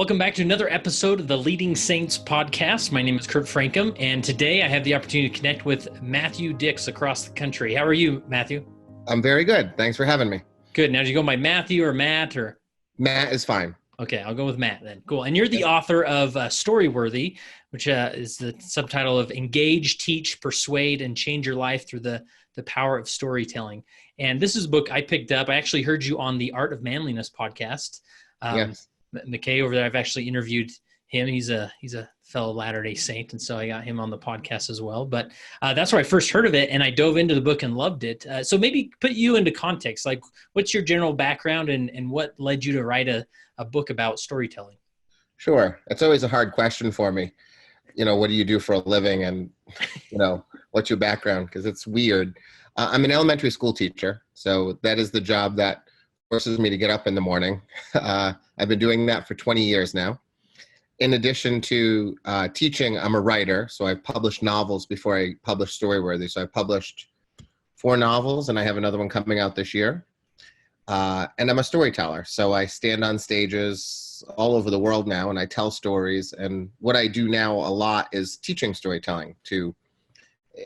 Welcome back to another episode of the Leading Saints podcast. My name is Kurt Frankum, and today I have the opportunity to connect with Matthew Dix across the country. How are you, Matthew? I'm very good. Thanks for having me. Good. Now, do you go by Matthew or Matt or? Matt is fine. Okay, I'll go with Matt then. Cool. And you're the author of Storyworthy, which is the subtitle of Engage, Teach, Persuade, and Change Your Life Through the Power of Storytelling. And this is a book I picked up. I actually heard you on the Art of Manliness podcast. Yes. McKay over there, I've actually interviewed him. He's a fellow Latter-day Saint, and so I got him on the podcast as well. But that's where I first heard of it, and I dove into the book and loved it. So maybe put you into context. Like, what's your general background, and what led you to write a book about storytelling? Sure. It's always a hard question for me. You know, what do you do for a living, and, what's your background? Because it's weird. I'm an elementary school teacher, so that is the job that forces me to get up in the morning. I've been doing that for 20 years now. In addition to teaching, I'm a writer. So I've published novels before I published Storyworthy. So I published 4 novels, and I have another one coming out this year. And I'm a storyteller. So I stand on stages all over the world now, and I tell stories. And what I do now a lot is teaching storytelling to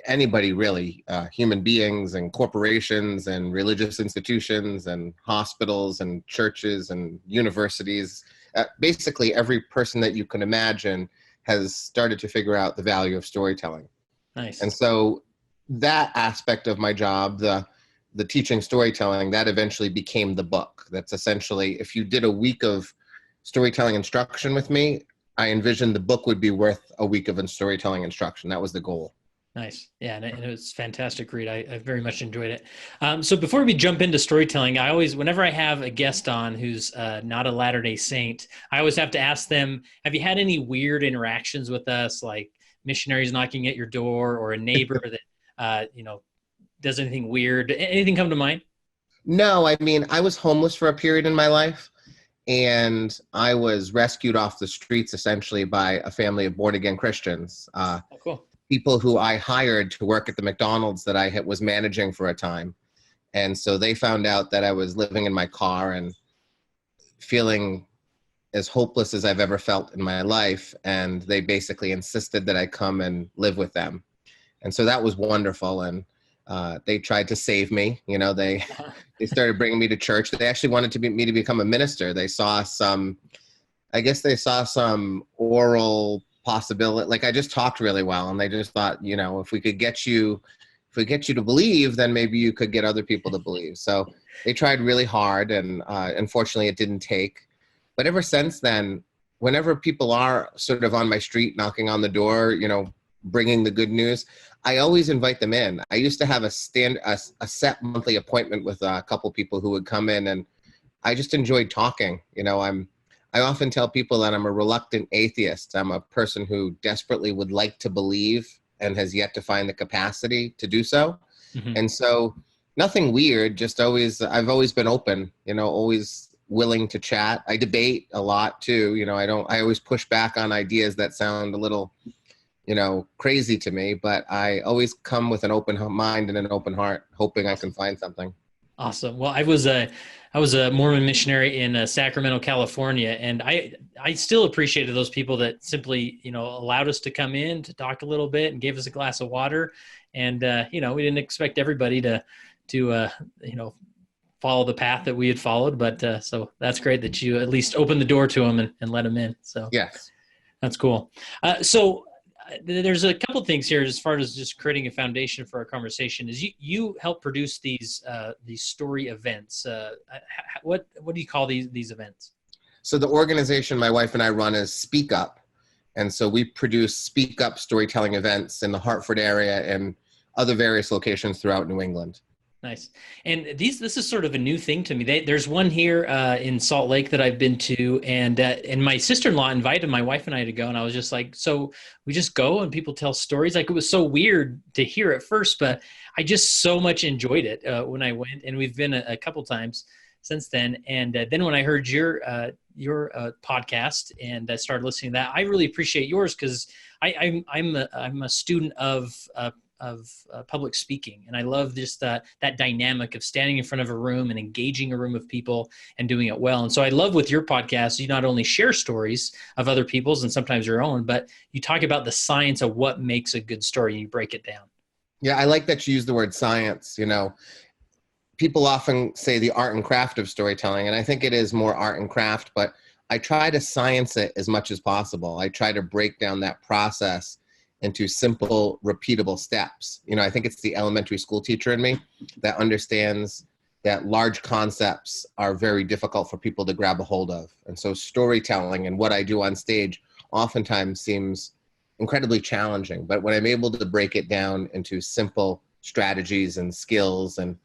anybody, really, human beings and corporations and religious institutions and hospitals and churches and universities. Basically, every person that you can imagine has started to figure out the value of storytelling. Nice. And so that aspect of my job, the teaching storytelling, that eventually became the book. That's essentially, if you did a week of storytelling instruction with me, I envisioned the book would be worth a week of storytelling instruction. That was the goal. Nice. Yeah, and it was a fantastic read. I very much enjoyed it. So before we jump into storytelling, I always, whenever I have a guest on who's not a Latter-day Saint, I always have to ask them, have you had any weird interactions with us, like missionaries knocking at your door or a neighbor that, does anything weird? Anything come to mind? No, I mean, I was homeless for a period in my life, and I was rescued off the streets essentially by a family of born-again Christians. Oh, cool. People who I hired to work at the McDonald's that I was managing for a time. And so they found out that I was living in my car and feeling as hopeless as I've ever felt in my life. And they basically insisted that I come and live with them. And so that was wonderful. And they tried to save me. They started bringing me to church. They actually wanted me to become a minister. They saw some oral possibility. Like, I just talked really well, and they just thought, if we get you to believe, then maybe you could get other people to believe. So they tried really hard, and unfortunately it didn't take. But ever since then, whenever people are sort of on my street knocking on the door, bringing the good news, I always invite them in. I used to have a set monthly appointment with a couple people who would come in, and I just enjoyed talking. I often tell people that I'm a reluctant atheist. I'm a person who desperately would like to believe and has yet to find the capacity to do so. Mm-hmm. And so nothing weird, I've always been open, always willing to chat. I debate a lot too. I always push back on ideas that sound a little, crazy to me, but I always come with an open mind and an open heart, hoping I can find something. Awesome. Well, I was a Mormon missionary in Sacramento, California, and I still appreciated those people that simply, allowed us to come in to talk a little bit and gave us a glass of water. And, we didn't expect everybody to follow the path that we had followed. But so that's great that you at least opened the door to them and let them in. So yes, that's cool. So there's a couple of things here as far as just creating a foundation for our conversation. Is you help produce these story events. What do you call these events? So the organization my wife and I run is Speak Up. And so we produce Speak Up storytelling events in the Hartford area and other various locations throughout New England. Nice. And this is sort of a new thing to me. There's one here in Salt Lake that I've been to, and my sister-in-law invited my wife and I to go, and I was just like, so we just go and people tell stories. Like, it was so weird to hear at first, but I just so much enjoyed it when I went, and we've been a couple times since then. And then when I heard your podcast and I started listening to that, I really appreciate yours because I'm a student of public speaking. And I love just that dynamic of standing in front of a room and engaging a room of people and doing it well. And so I love with your podcast, you not only share stories of other people's and sometimes your own, but you talk about the science of what makes a good story and you break it down. Yeah, I like that you use the word science. People often say the art and craft of storytelling, and I think it is more art and craft, but I try to science it as much as possible. I try to break down that process into simple, repeatable steps. I think it's the elementary school teacher in me that understands that large concepts are very difficult for people to grab a hold of. And so storytelling and what I do on stage oftentimes seems incredibly challenging. But when I'm able to break it down into simple strategies and skills and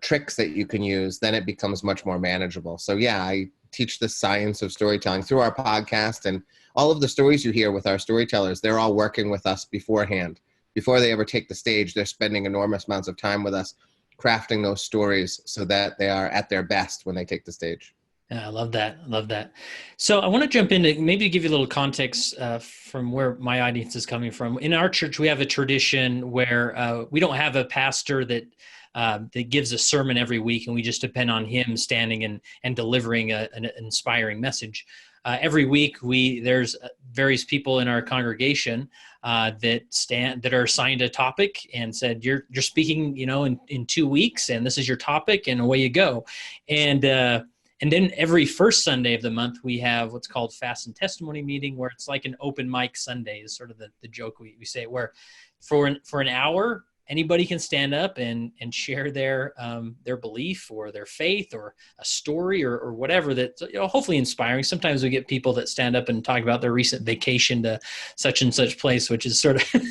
tricks that you can use, then it becomes much more manageable. So yeah, I teach the science of storytelling through our podcast, and all of the stories you hear with our storytellers, they're all working with us beforehand. Before they ever take the stage, they're spending enormous amounts of time with us, crafting those stories so that they are at their best when they take the stage. Yeah, I love that. I love that. So I want to jump into maybe to give you a little context from where my audience is coming from. In our church, we have a tradition where we don't have a pastor that gives a sermon every week, and we just depend on him standing and delivering an inspiring message. Every week, there's various people in our congregation that are assigned a topic and said, "You're speaking, in 2 weeks, and this is your topic, and away you go." And then every first Sunday of the month, we have what's called Fast and Testimony meeting, where it's like an open mic Sunday is sort of the joke we say, where for an hour, anybody can stand up and share their belief or their faith or a story or whatever that's hopefully inspiring. Sometimes we get people that stand up and talk about their recent vacation to such and such place, which is sort of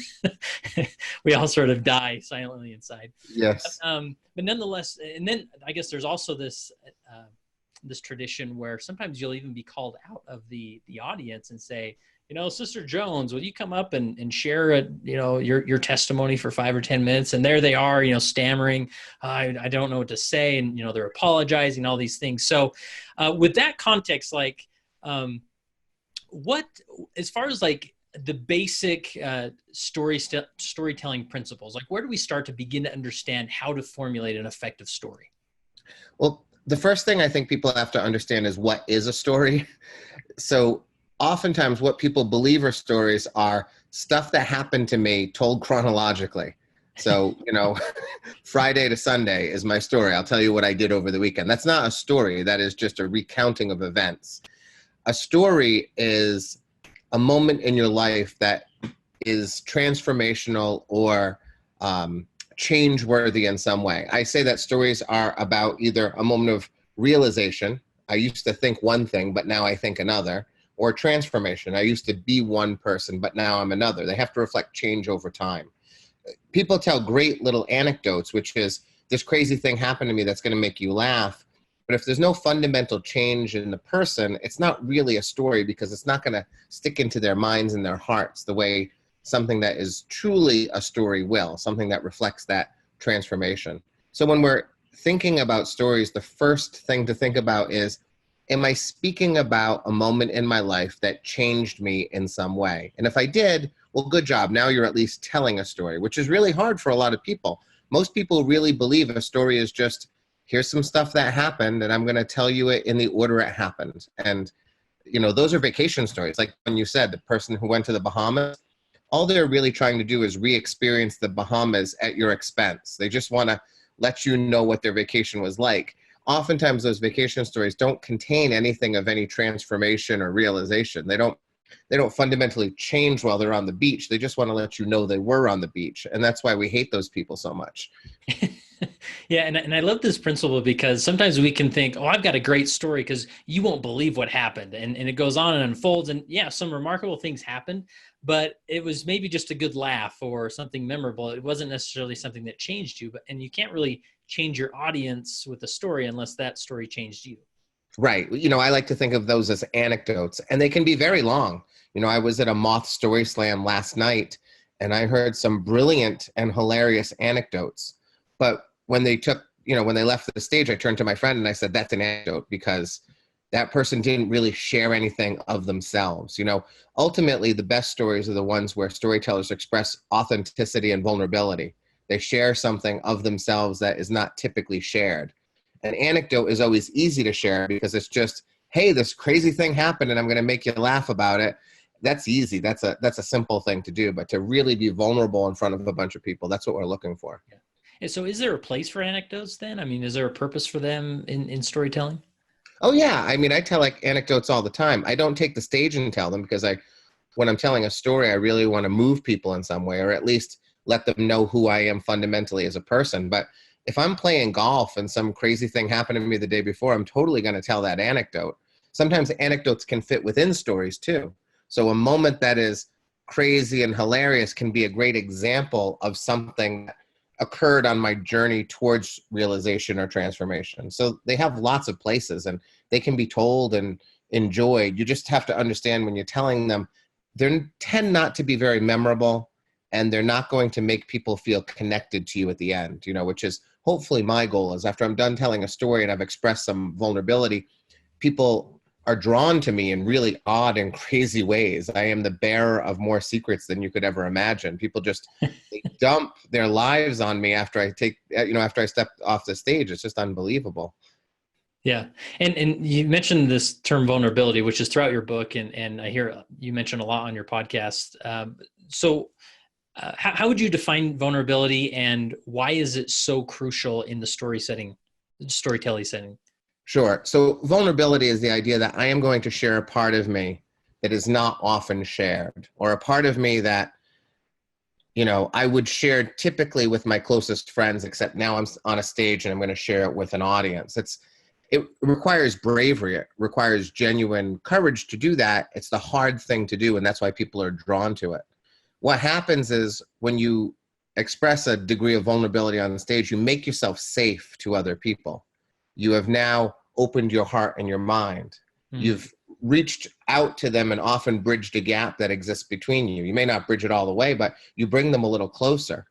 we all sort of die silently inside. Yes. But nonetheless, and then I guess there's also this tradition where sometimes you'll even be called out of the audience and say, Sister Jones, will you come up and share your testimony for 5 or 10 minutes? And there they are, stammering, I don't know what to say. And, they're apologizing, all these things. So with that context, what, as far as the basic storytelling principles, where do we start to begin to understand how to formulate an effective story? Well, the first thing I think people have to understand is what is a story. So oftentimes what people believe are stories are stuff that happened to me told chronologically. So, Friday to Sunday is my story. I'll tell you what I did over the weekend. That's not a story. That is just a recounting of events. A story is a moment in your life that is transformational or change-worthy in some way. I say that stories are about either a moment of realization. I used to think one thing, but now I think another. Or transformation. I used to be one person, but now I'm another. They have to reflect change over time. People tell great little anecdotes, which is, this crazy thing happened to me that's going to make you laugh. But if there's no fundamental change in the person, it's not really a story, because it's not going to stick into their minds and their hearts the way something that is truly a story will, something that reflects that transformation. So when we're thinking about stories, the first thing to think about is, am I speaking about a moment in my life that changed me in some way? And if I did, well, good job. Now you're at least telling a story, which is really hard for a lot of people. Most people really believe a story is just, here's some stuff that happened, and I'm going to tell you it in the order it happened. And, those are vacation stories. Like when you said, the person who went to the Bahamas, all they're really trying to do is re-experience the Bahamas at your expense. They just want to let you know what their vacation was like. Oftentimes those vacation stories don't contain anything of any transformation or realization. They don't fundamentally change while they're on the beach. They just want to let you know they were on the beach. And that's why we hate those people so much. Yeah. And I love this principle, because sometimes we can think, I've got a great story because you won't believe what happened. And it goes on and unfolds. And yeah, some remarkable things happened, but it was maybe just a good laugh or something memorable. It wasn't necessarily something that changed you, and you can't really change your audience with a story unless that story changed you. Right. I like to think of those as anecdotes, and they can be very long. I was at a Moth StorySLAM last night, and I heard some brilliant and hilarious anecdotes. But when they left the stage, I turned to my friend and I said, that's an anecdote, because that person didn't really share anything of themselves. You know, ultimately, the best stories are the ones where storytellers express authenticity and vulnerability. They share something of themselves that is not typically shared. An anecdote is always easy to share because it's just, hey, this crazy thing happened and I'm going to make you laugh about it. That's easy. That's a simple thing to do. But to really be vulnerable in front of a bunch of people, that's what we're looking for. Yeah. And so is there a place for anecdotes then? I mean, is there a purpose for them in storytelling? Oh yeah, I mean, I tell like anecdotes all the time. I don't take the stage and tell them because when I'm telling a story, I really want to move people in some way, or at least let them know who I am fundamentally as a person. But if I'm playing golf and some crazy thing happened to me the day before, I'm totally going to tell that anecdote. Sometimes anecdotes can fit within stories too. So a moment that is crazy and hilarious can be a great example of something that occurred on my journey towards realization or transformation. So they have lots of places and they can be told and enjoyed. You just have to understand when you're telling them, they tend not to be very memorable, and they're not going to make people feel connected to you at the end, you know, which is hopefully my goal. Is after I'm done telling a story and I've expressed some vulnerability, people are drawn to me in really odd and crazy ways. I am the bearer of more secrets than you could ever imagine. People just they dump their lives on me after after I step off the stage. It's just unbelievable. Yeah. And you mentioned this term vulnerability, which is throughout your book. And I hear you mention a lot on your podcast. How would you define vulnerability, and why is it so crucial in the storytelling setting? Sure. So vulnerability is the idea that I am going to share a part of me that is not often shared, or a part of me that, you know, I would share typically with my closest friends, except now I'm on a stage and I'm going to share it with an audience. It requires bravery. It requires genuine courage to do that. It's the hard thing to do, and that's why people are drawn to it. What happens is when you express a degree of vulnerability on the stage, you make yourself safe to other people. You have now opened your heart and your mind. You've reached out to them and often bridged a gap that exists between you. You may not bridge it all the way, but you bring them a little closer.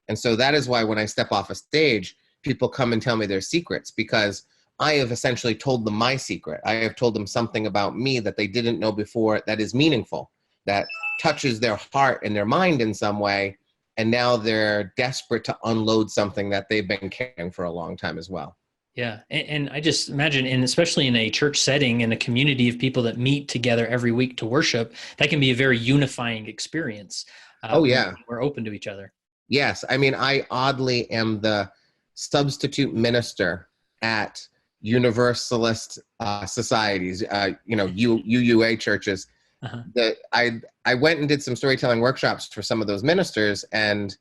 And so that is why when I step off a stage, people come and tell me their secrets, because I have essentially told them my secret. I have told them something about me that they didn't know before that is meaningful, that touches their heart and their mind in some way. And now they're desperate to unload something that they've been carrying for a long time as well. Yeah. And I just imagine, and especially in a church setting, in a community of people that meet together every week to worship, that can be a very unifying experience. Oh, yeah. We're open to each other. Yes. I mean, I oddly am the substitute minister at Universalist societies, UUA churches. Uh-huh. That I went and did some storytelling workshops for some of those ministers, and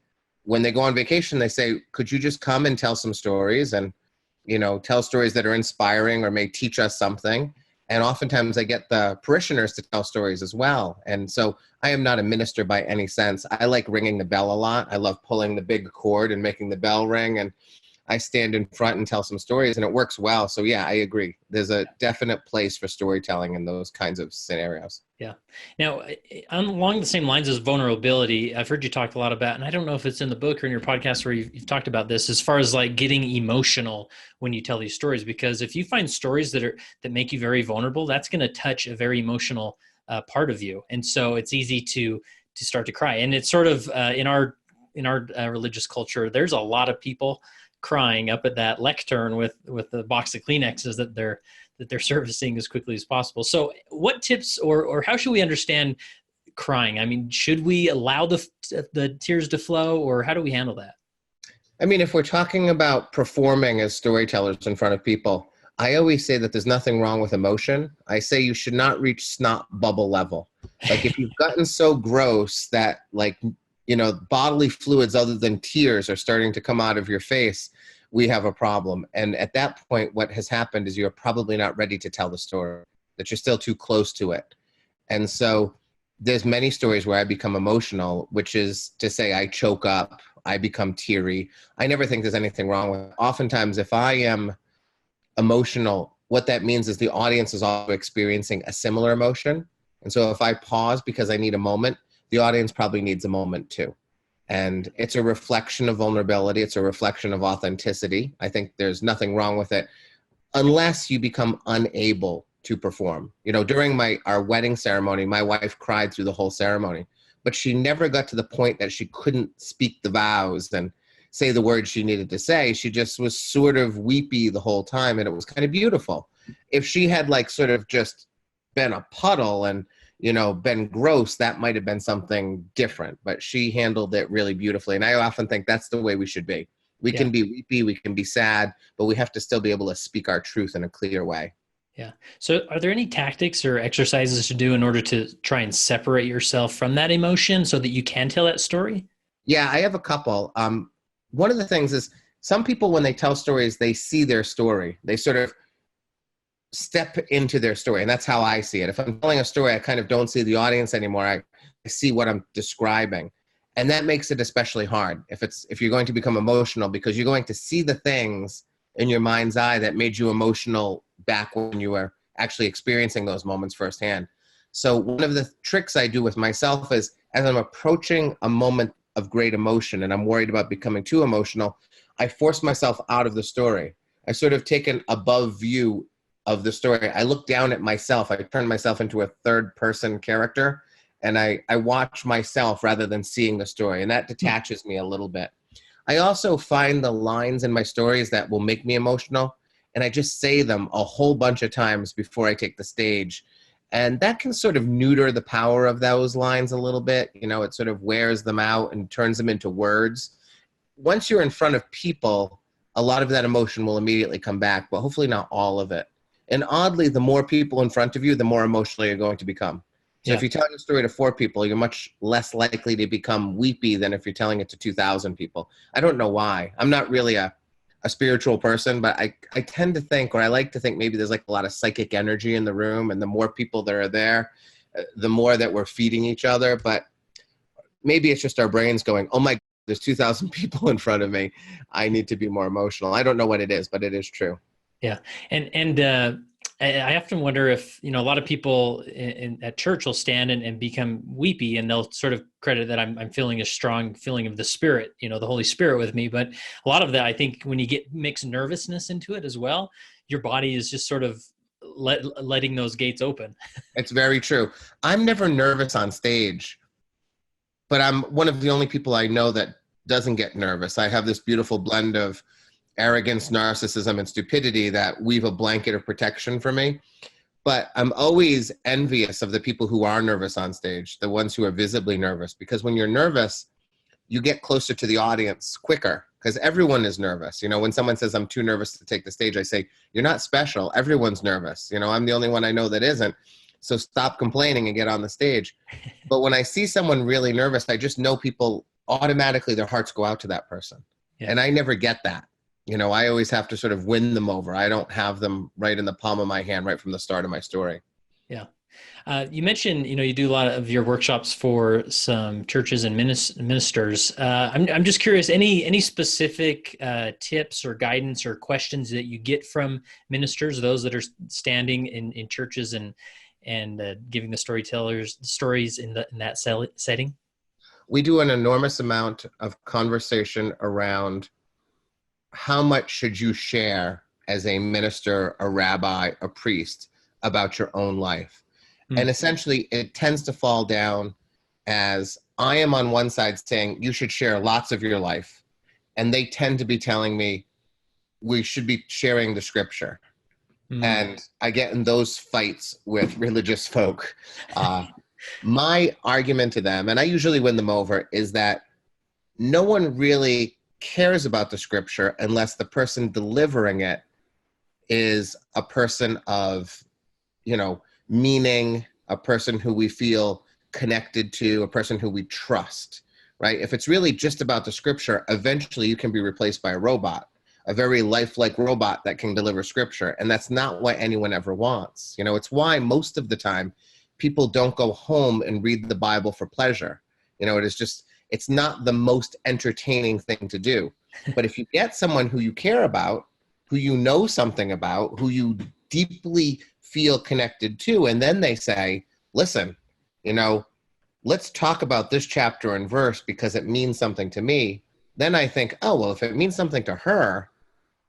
when they go on vacation, they say, "Could you just come and tell some stories and, you know, tell stories that are inspiring or may teach us something?" And oftentimes I get the parishioners to tell stories as well. And so I am not a minister by any sense. I like ringing the bell a lot. I love pulling the big cord and making the bell ring, and I stand in front and tell some stories, and it works well. So yeah, I agree. There's a definite place for storytelling in those kinds of scenarios. Yeah. Now, along the same lines as vulnerability, I've heard you talk a lot about, and I don't know if it's in the book or in your podcast where you've talked about this, as far as like getting emotional when you tell these stories. Because if you find stories that make you very vulnerable, that's going to touch a very emotional part of you, and so it's easy to start to cry. And it's sort of in our religious culture, there's a lot of people crying up at that lectern with the box of Kleenexes that they're servicing as quickly as possible. So what tips or how should we understand crying? I mean, should we allow the tears to flow, or how do we handle that? I mean, if we're talking about performing as storytellers in front of people, I always say that there's nothing wrong with emotion. I say you should not reach snot bubble level. Like if you've gotten so gross that, like, you know, bodily fluids other than tears are starting to come out of your face, we have a problem. And at that point, what has happened is you're probably not ready to tell the story, that you're still too close to it. And so there's many stories where I become emotional, which is to say I choke up, I become teary. I never think there's anything wrong with it. Oftentimes, if I am emotional, what that means is the audience is also experiencing a similar emotion. And so if I pause because I need a moment, the audience probably needs a moment too. And it's a reflection of vulnerability. It's a reflection of authenticity. I think there's nothing wrong with it unless you become unable to perform. During our wedding ceremony, my wife cried through the whole ceremony, but she never got to the point that she couldn't speak the vows and say the words she needed to say. She just was sort of weepy the whole time, and it was kind of beautiful. If she had sort of just been a puddle and, been gross, that might have been something different, but she handled it really beautifully. And I often think that's the way we should be. We can be weepy, we can be sad, but we have to still be able to speak our truth in a clear way. Yeah. So are there any tactics or exercises to do in order to try and separate yourself from that emotion so that you can tell that story? Yeah, I have a couple. One of the things is some people, when they tell stories, they see their story. They sort of step into their story. And that's how I see it. If I'm telling a story, I kind of don't see the audience anymore. I see what I'm describing. And that makes it especially hard if you're going to become emotional, because you're going to see the things in your mind's eye that made you emotional back when you were actually experiencing those moments firsthand. So one of the tricks I do with myself is, as I'm approaching a moment of great emotion and I'm worried about becoming too emotional, I force myself out of the story. I sort of take an above view of the story. I look down at myself. I turn myself into a third person character, and I watch myself rather than seeing the story, and that detaches me a little bit. I also find the lines in my stories that will make me emotional, and I just say them a whole bunch of times before I take the stage. And that can sort of neuter the power of those lines a little bit. It sort of wears them out and turns them into words. Once you're in front of people, a lot of that emotion will immediately come back, but hopefully not all of it. And oddly, the more people in front of you, the more emotional you're going to become. So if you're telling a story to 4 people, you're much less likely to become weepy than if you're telling it to 2,000 people. I don't know why. I'm not really a spiritual person, but I tend to think, or I like to think, maybe there's a lot of psychic energy in the room, and the more people that are there, the more that we're feeding each other. But maybe it's just our brains going, oh my God, there's 2,000 people in front of me. I need to be more emotional. I don't know what it is, but it is true. Yeah. And I often wonder if, a lot of people at church will stand and become weepy, and they'll sort of credit that I'm feeling a strong feeling of the Spirit, the Holy Spirit with me. But a lot of that, I think, when you get mixed nervousness into it as well, your body is just sort of letting those gates open. It's very true. I'm never nervous on stage, but I'm one of the only people I know that doesn't get nervous. I have this beautiful blend of arrogance, narcissism, and stupidity that weave a blanket of protection for me. But I'm always envious of the people who are nervous on stage, the ones who are visibly nervous, because when you're nervous, you get closer to the audience quicker, because everyone is nervous. When someone says, I'm too nervous to take the stage, I say, you're not special. Everyone's nervous. I'm the only one I know that isn't. So stop complaining and get on the stage. But when I see someone really nervous, I just know people automatically, their hearts go out to that person. Yeah. And I never get that. I always have to sort of win them over. I don't have them right in the palm of my hand right from the start of my story. Yeah. You mentioned, you do a lot of your workshops for some churches and ministers. I'm just curious, any specific tips or guidance or questions that you get from ministers, those that are standing in churches and giving the storytellers stories in that setting? We do an enormous amount of conversation around how much should you share as a minister, a rabbi, a priest about your own life. And essentially, it tends to fall down as I am on one side saying you should share lots of your life, and they tend to be telling me we should be sharing the scripture. And I get in those fights with religious folk. My argument to them, and I usually win them over, is that no one really cares about the scripture unless the person delivering it is a person of, meaning, a person who we feel connected to, a person who we trust, right? If it's really just about the scripture, eventually you can be replaced by a robot, a very lifelike robot that can deliver scripture. And that's not what anyone ever wants. It's why most of the time people don't go home and read the Bible for pleasure. It's not the most entertaining thing to do. But if you get someone who you care about, who you know something about, who you deeply feel connected to, and then they say, listen, let's talk about this chapter and verse because it means something to me. Then I think, oh, well, if it means something to her,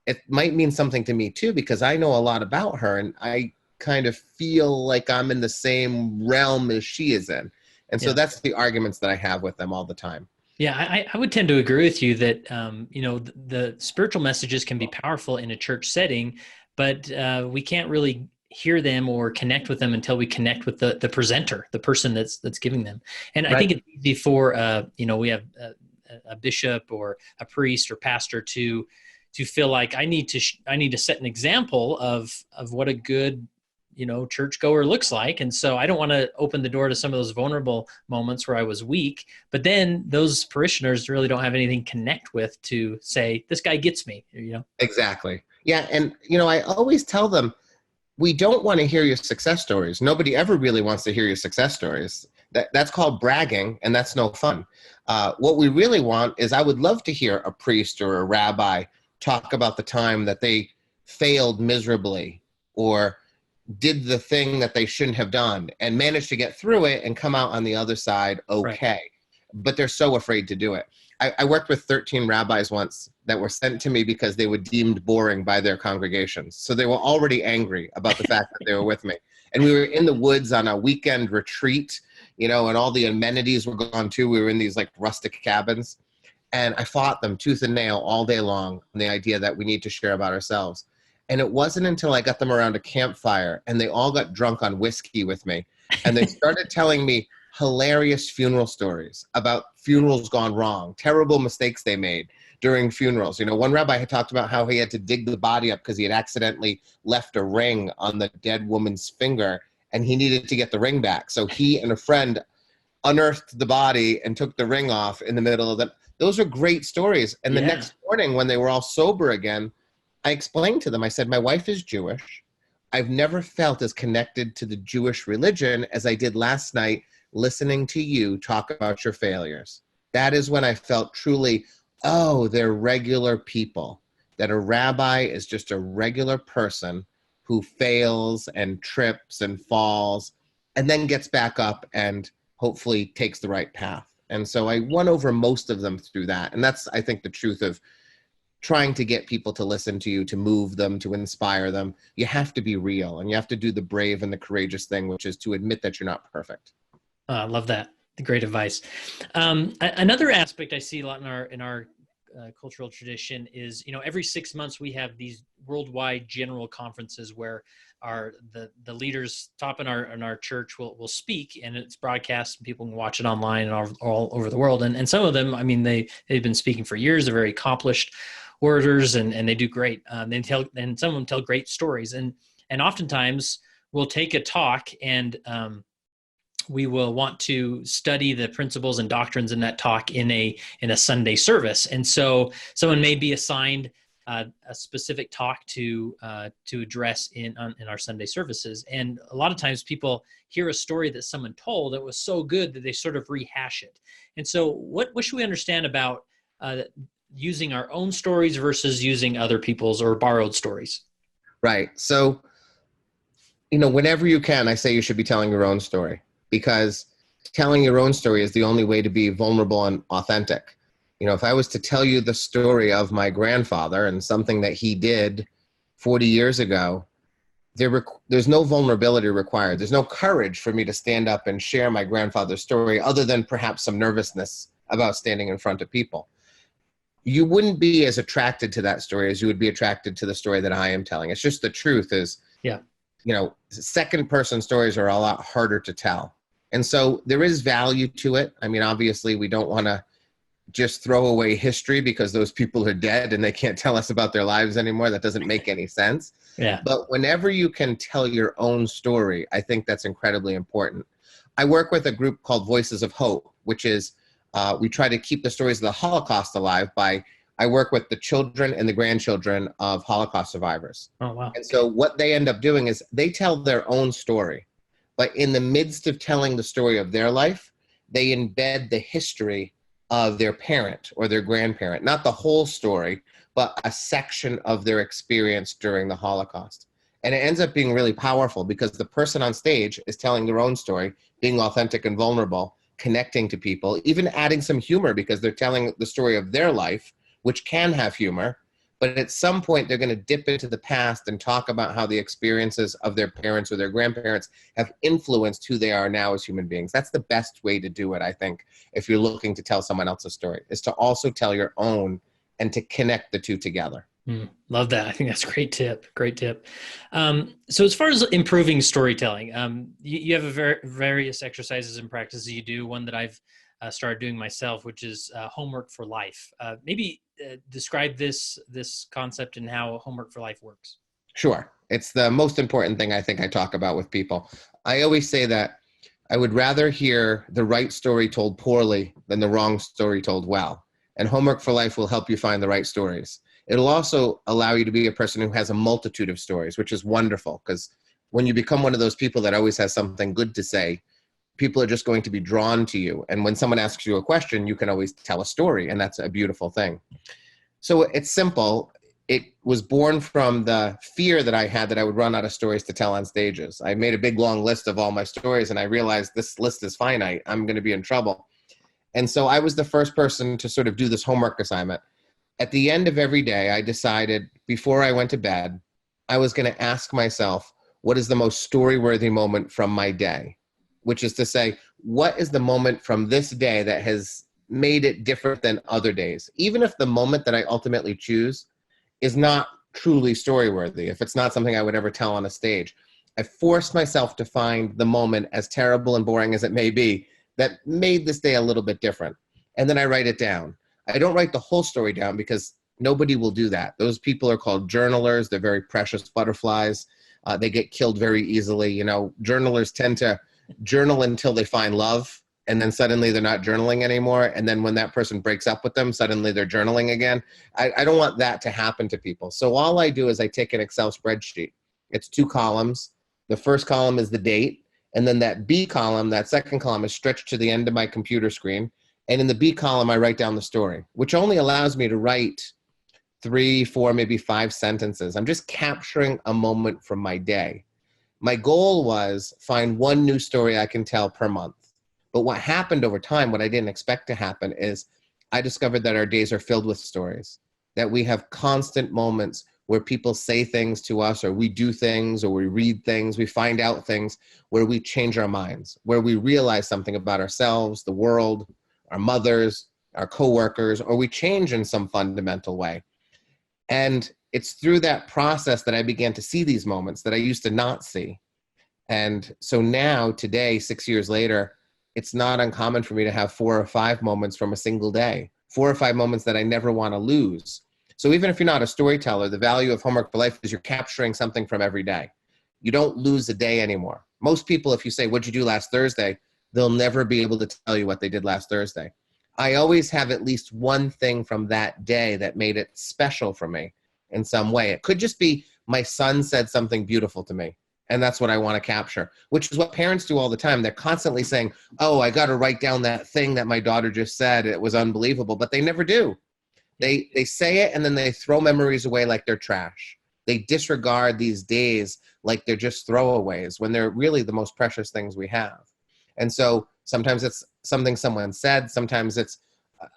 it might mean something to me too, because I know a lot about her, and I kind of feel like I'm in the same realm as she is in. And so Yeah. that's the arguments that I have with them all the time. Yeah, I would tend to agree with you that the spiritual messages can be powerful in a church setting, but we can't really hear them or connect with them until we connect with the presenter, the person that's giving them. And I Right. think it's easy for we have a bishop or a priest or pastor to feel like I need to set an example of what a good churchgoer looks like. And so I don't want to open the door to some of those vulnerable moments where I was weak, but then those parishioners really don't have anything to connect with to say, this guy gets me, Exactly. Yeah. And, I always tell them, we don't want to hear your success stories. Nobody ever really wants to hear your success stories. That's called bragging, and that's no fun. What we really want is, I would love to hear a priest or a rabbi talk about the time that they failed miserably or did the thing that they shouldn't have done and managed to get through it and come out on the other side okay. Right. But they're so afraid to do it. I worked with 13 rabbis once that were sent to me because they were deemed boring by their congregations. So they were already angry about the fact that they were with me. And we were in the woods on a weekend retreat, and all the amenities were gone too. We were in these like rustic cabins. And I fought them tooth and nail all day long on the idea that we need to share about ourselves. And it wasn't until I got them around a campfire and they all got drunk on whiskey with me. And they started telling me hilarious funeral stories about funerals gone wrong, terrible mistakes they made during funerals. One rabbi had talked about how he had to dig the body up because he had accidentally left a ring on the dead woman's finger and he needed to get the ring back. So he and a friend unearthed the body and took the ring off in the middle of the... Those are great stories. And the next morning when they were all sober again, I explained to them, I said, my wife is Jewish. I've never felt as connected to the Jewish religion as I did last night listening to you talk about your failures. That is when I felt truly, oh, they're regular people, that a rabbi is just a regular person who fails and trips and falls and then gets back up and hopefully takes the right path. And so I won over most of them through that. And that's, I think, the truth of trying to get people to listen to you, to move them, to inspire them. You have to be real and you have to do the brave and the courageous thing, which is to admit that you're not perfect. I love that. Great advice. Another aspect I see a lot in our cultural tradition is, every 6 months we have these worldwide general conferences where the leaders top in our church will speak, and it's broadcast and people can watch it online and all over the world. And some of them, I mean, they've been speaking for years. They're very accomplished orators and they do great. And some of them tell great stories. And oftentimes we'll take a talk and we will want to study the principles and doctrines in that talk in a Sunday service. And so someone may be assigned a specific talk to address in our Sunday services. And a lot of times people hear a story that someone told that was so good that they sort of rehash it. And so what should we understand about using our own stories versus using other people's or borrowed stories? Right. So, whenever you can, I say you should be telling your own story, because telling your own story is the only way to be vulnerable and authentic. If I was to tell you the story of my grandfather and something that he did 40 years ago, there's no vulnerability required. There's no courage for me to stand up and share my grandfather's story, other than perhaps some nervousness about standing in front of people. You wouldn't be as attracted to that story as you would be attracted to the story that I am telling. It's just the truth is, second person stories are a lot harder to tell. And so there is value to it. I mean, obviously we don't want to just throw away history because those people are dead and they can't tell us about their lives anymore. That doesn't make any sense. Yeah. But whenever you can tell your own story, I think that's incredibly important. I work with a group called Voices of Hope, which is, we try to keep the stories of the Holocaust alive I work with the children and the grandchildren of Holocaust survivors. Oh, wow. And so what they end up doing is they tell their own story, but in the midst of telling the story of their life, they embed the history of their parent or their grandparent, not the whole story, but a section of their experience during the Holocaust. And it ends up being really powerful because the person on stage is telling their own story, being authentic and vulnerable, connecting to people, even adding some humor because they're telling the story of their life, which can have humor, But at some point, they're going to dip into the past and talk about how the experiences of their parents or their grandparents have influenced who they are now as human beings. That's the best way to do it, I think, if you're looking to tell someone else's story, is to also tell your own and to connect the two together. Love that. I think that's a great tip. Great tip. So as far as improving storytelling, you have various exercises and practices you do. One that I've started doing myself, which is homework for life. Maybe describe this concept and how homework for life works. Sure. It's the most important thing I think I talk about with people. I always say that I would rather hear the right story told poorly than the wrong story told well. And homework for life will help you find the right stories. It'll also allow you to be a person who has a multitude of stories, which is wonderful, because when you become one of those people that always has something good to say, people are just going to be drawn to you. And when someone asks you a question, you can always tell a story, and that's a beautiful thing. So it's simple. It was born from the fear that I had that I would run out of stories to tell on stages. I made a big, long list of all my stories, and I realized this list is finite. I'm going to be in trouble. And so I was the first person to sort of do this homework assignment. At the end of every day, I decided before I went to bed, I was going to ask myself, what is the most story-worthy moment from my day? Which is to say, what is the moment from this day that has made it different than other days? Even if the moment that I ultimately choose is not truly story-worthy, if it's not something I would ever tell on a stage, I forced myself to find the moment, as terrible and boring as it may be, that made this day a little bit different. And then I write it down. I don't write the whole story down because nobody will do that. Those people are called journalers. They're very precious butterflies. They get killed very easily. You know, journalers tend to journal until they find love, and then suddenly they're not journaling anymore. And then when that person breaks up with them, suddenly they're journaling again. I don't want that to happen to people. So all I do is I take an Excel spreadsheet. It's 2 columns. The first column is the date. And then that B column, that second column, is stretched to the end of my computer screen. And in the B column, I write down the story, which only allows me to write 3, 4, maybe 5 sentences. I'm just capturing a moment from my day. My goal was find one new story I can tell per month. But what happened over time, what I didn't expect to happen, is I discovered that our days are filled with stories, that we have constant moments where people say things to us, or we do things, or we read things, we find out things where we change our minds, where we realize something about ourselves, the world, our mothers, our coworkers, or we change in some fundamental way. And it's through that process that I began to see these moments that I used to not see. And so now, today, 6 years later, it's not uncommon for me to have 4 or 5 moments from a single day, 4 or 5 moments that I never want to lose. So even if you're not a storyteller, the value of homework for life is you're capturing something from every day. You don't lose a day anymore. Most people, if you say, what'd you do last Thursday? They'll never be able to tell you what they did last Thursday. I always have at least one thing from that day that made it special for me in some way. It could just be my son said something beautiful to me, and that's what I want to capture, which is what parents do all the time. They're constantly saying, oh, I got to write down that thing that my daughter just said. It was unbelievable, but they never do. They say it, and then they throw memories away like they're trash. They disregard these days like they're just throwaways when they're really the most precious things we have. And so sometimes it's something someone said. Sometimes it's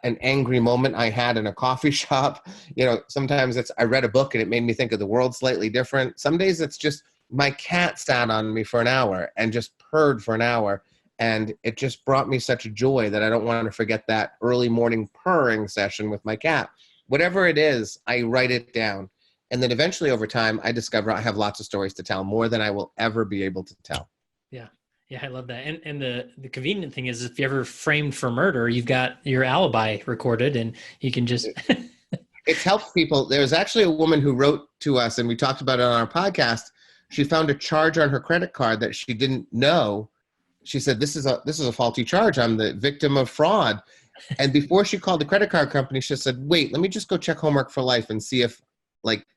an angry moment I had in a coffee shop. You know, sometimes it's I read a book and it made me think of the world slightly different. Some days it's just my cat sat on me for an hour and just purred for an hour. And it just brought me such joy that I don't want to forget that early morning purring session with my cat. Whatever it is, I write it down. And then eventually over time, I discover I have lots of stories to tell, more than I will ever be able to tell. Yeah. Yeah, I love that. And the convenient thing is if you're ever framed for murder, you've got your alibi recorded and you can just... It's helped people. There was actually a woman who wrote to us, and we talked about it on our podcast. She found a charge on her credit card that she didn't know. She said, this is a faulty charge. I'm the victim of fraud. And before she called the credit card company, she said, wait, let me just go check Homework for Life and see if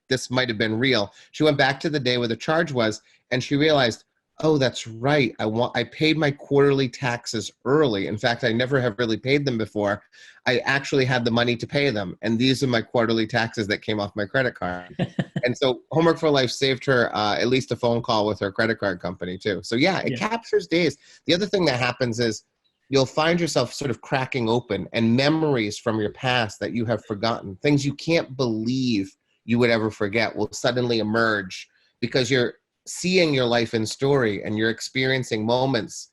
this might have been real. She went back to the day where the charge was, and she realized, oh, that's right. I paid my quarterly taxes early. In fact, I never have really paid them before. I actually had the money to pay them. And these are my quarterly taxes that came off my credit card. And so Homework for Life saved her at least a phone call with her credit card company too. So yeah, it captures days. The other thing that happens is you'll find yourself sort of cracking open and memories from your past that you have forgotten, things you can't believe you would ever forget will suddenly emerge because you're seeing your life in story and you're experiencing moments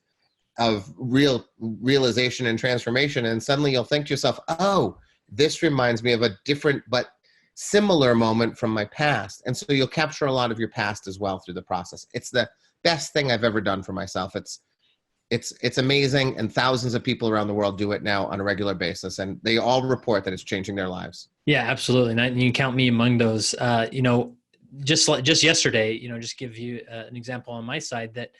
of realization and transformation. And suddenly you'll think to yourself, oh, this reminds me of a different but similar moment from my past. And so you'll capture a lot of your past as well through the process. It's the best thing I've ever done for myself. It's amazing. And thousands of people around the world do it now on a regular basis. And they all report that it's changing their lives. Yeah, absolutely. And you can count me among those. Just yesterday, just give you an example on my side that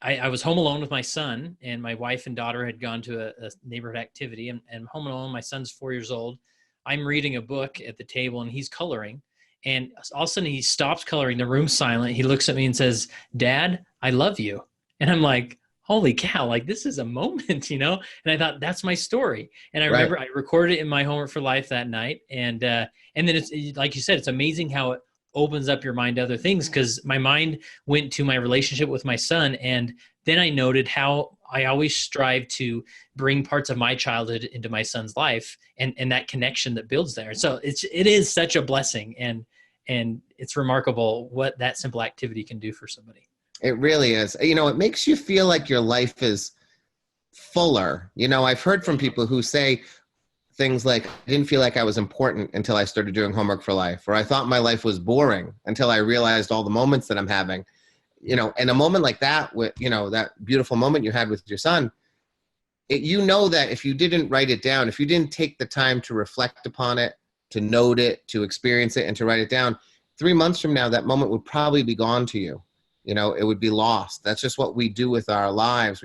I was home alone with my son, and my wife and daughter had gone to a neighborhood activity, and home alone. My son's 4 years old. I'm reading a book at the table, and he's coloring. And all of a sudden, he stops coloring. The room's silent. He looks at me and says, "Dad, I love you." And I'm like, holy cow, like this is a moment, And I thought, that's my story. And I remember I recorded it in my Homework for Life that night. And then it's like you said, it's amazing how it opens up your mind to other things, because my mind went to my relationship with my son. And then I noted how I always strive to bring parts of my childhood into my son's life, and that connection that builds there. So it is such a blessing, and it's remarkable what that simple activity can do for somebody. It really is. It makes you feel like your life is fuller. I've heard from people who say things like, I didn't feel like I was important until I started doing Homework for Life, or I thought my life was boring until I realized all the moments that I'm having. And a moment like that, with, that beautiful moment you had with your son, that if you didn't write it down, if you didn't take the time to reflect upon it, to note it, to experience it, and to write it down, 3 months from now, that moment would probably be gone to you. It would be lost. That's just what we do with our lives.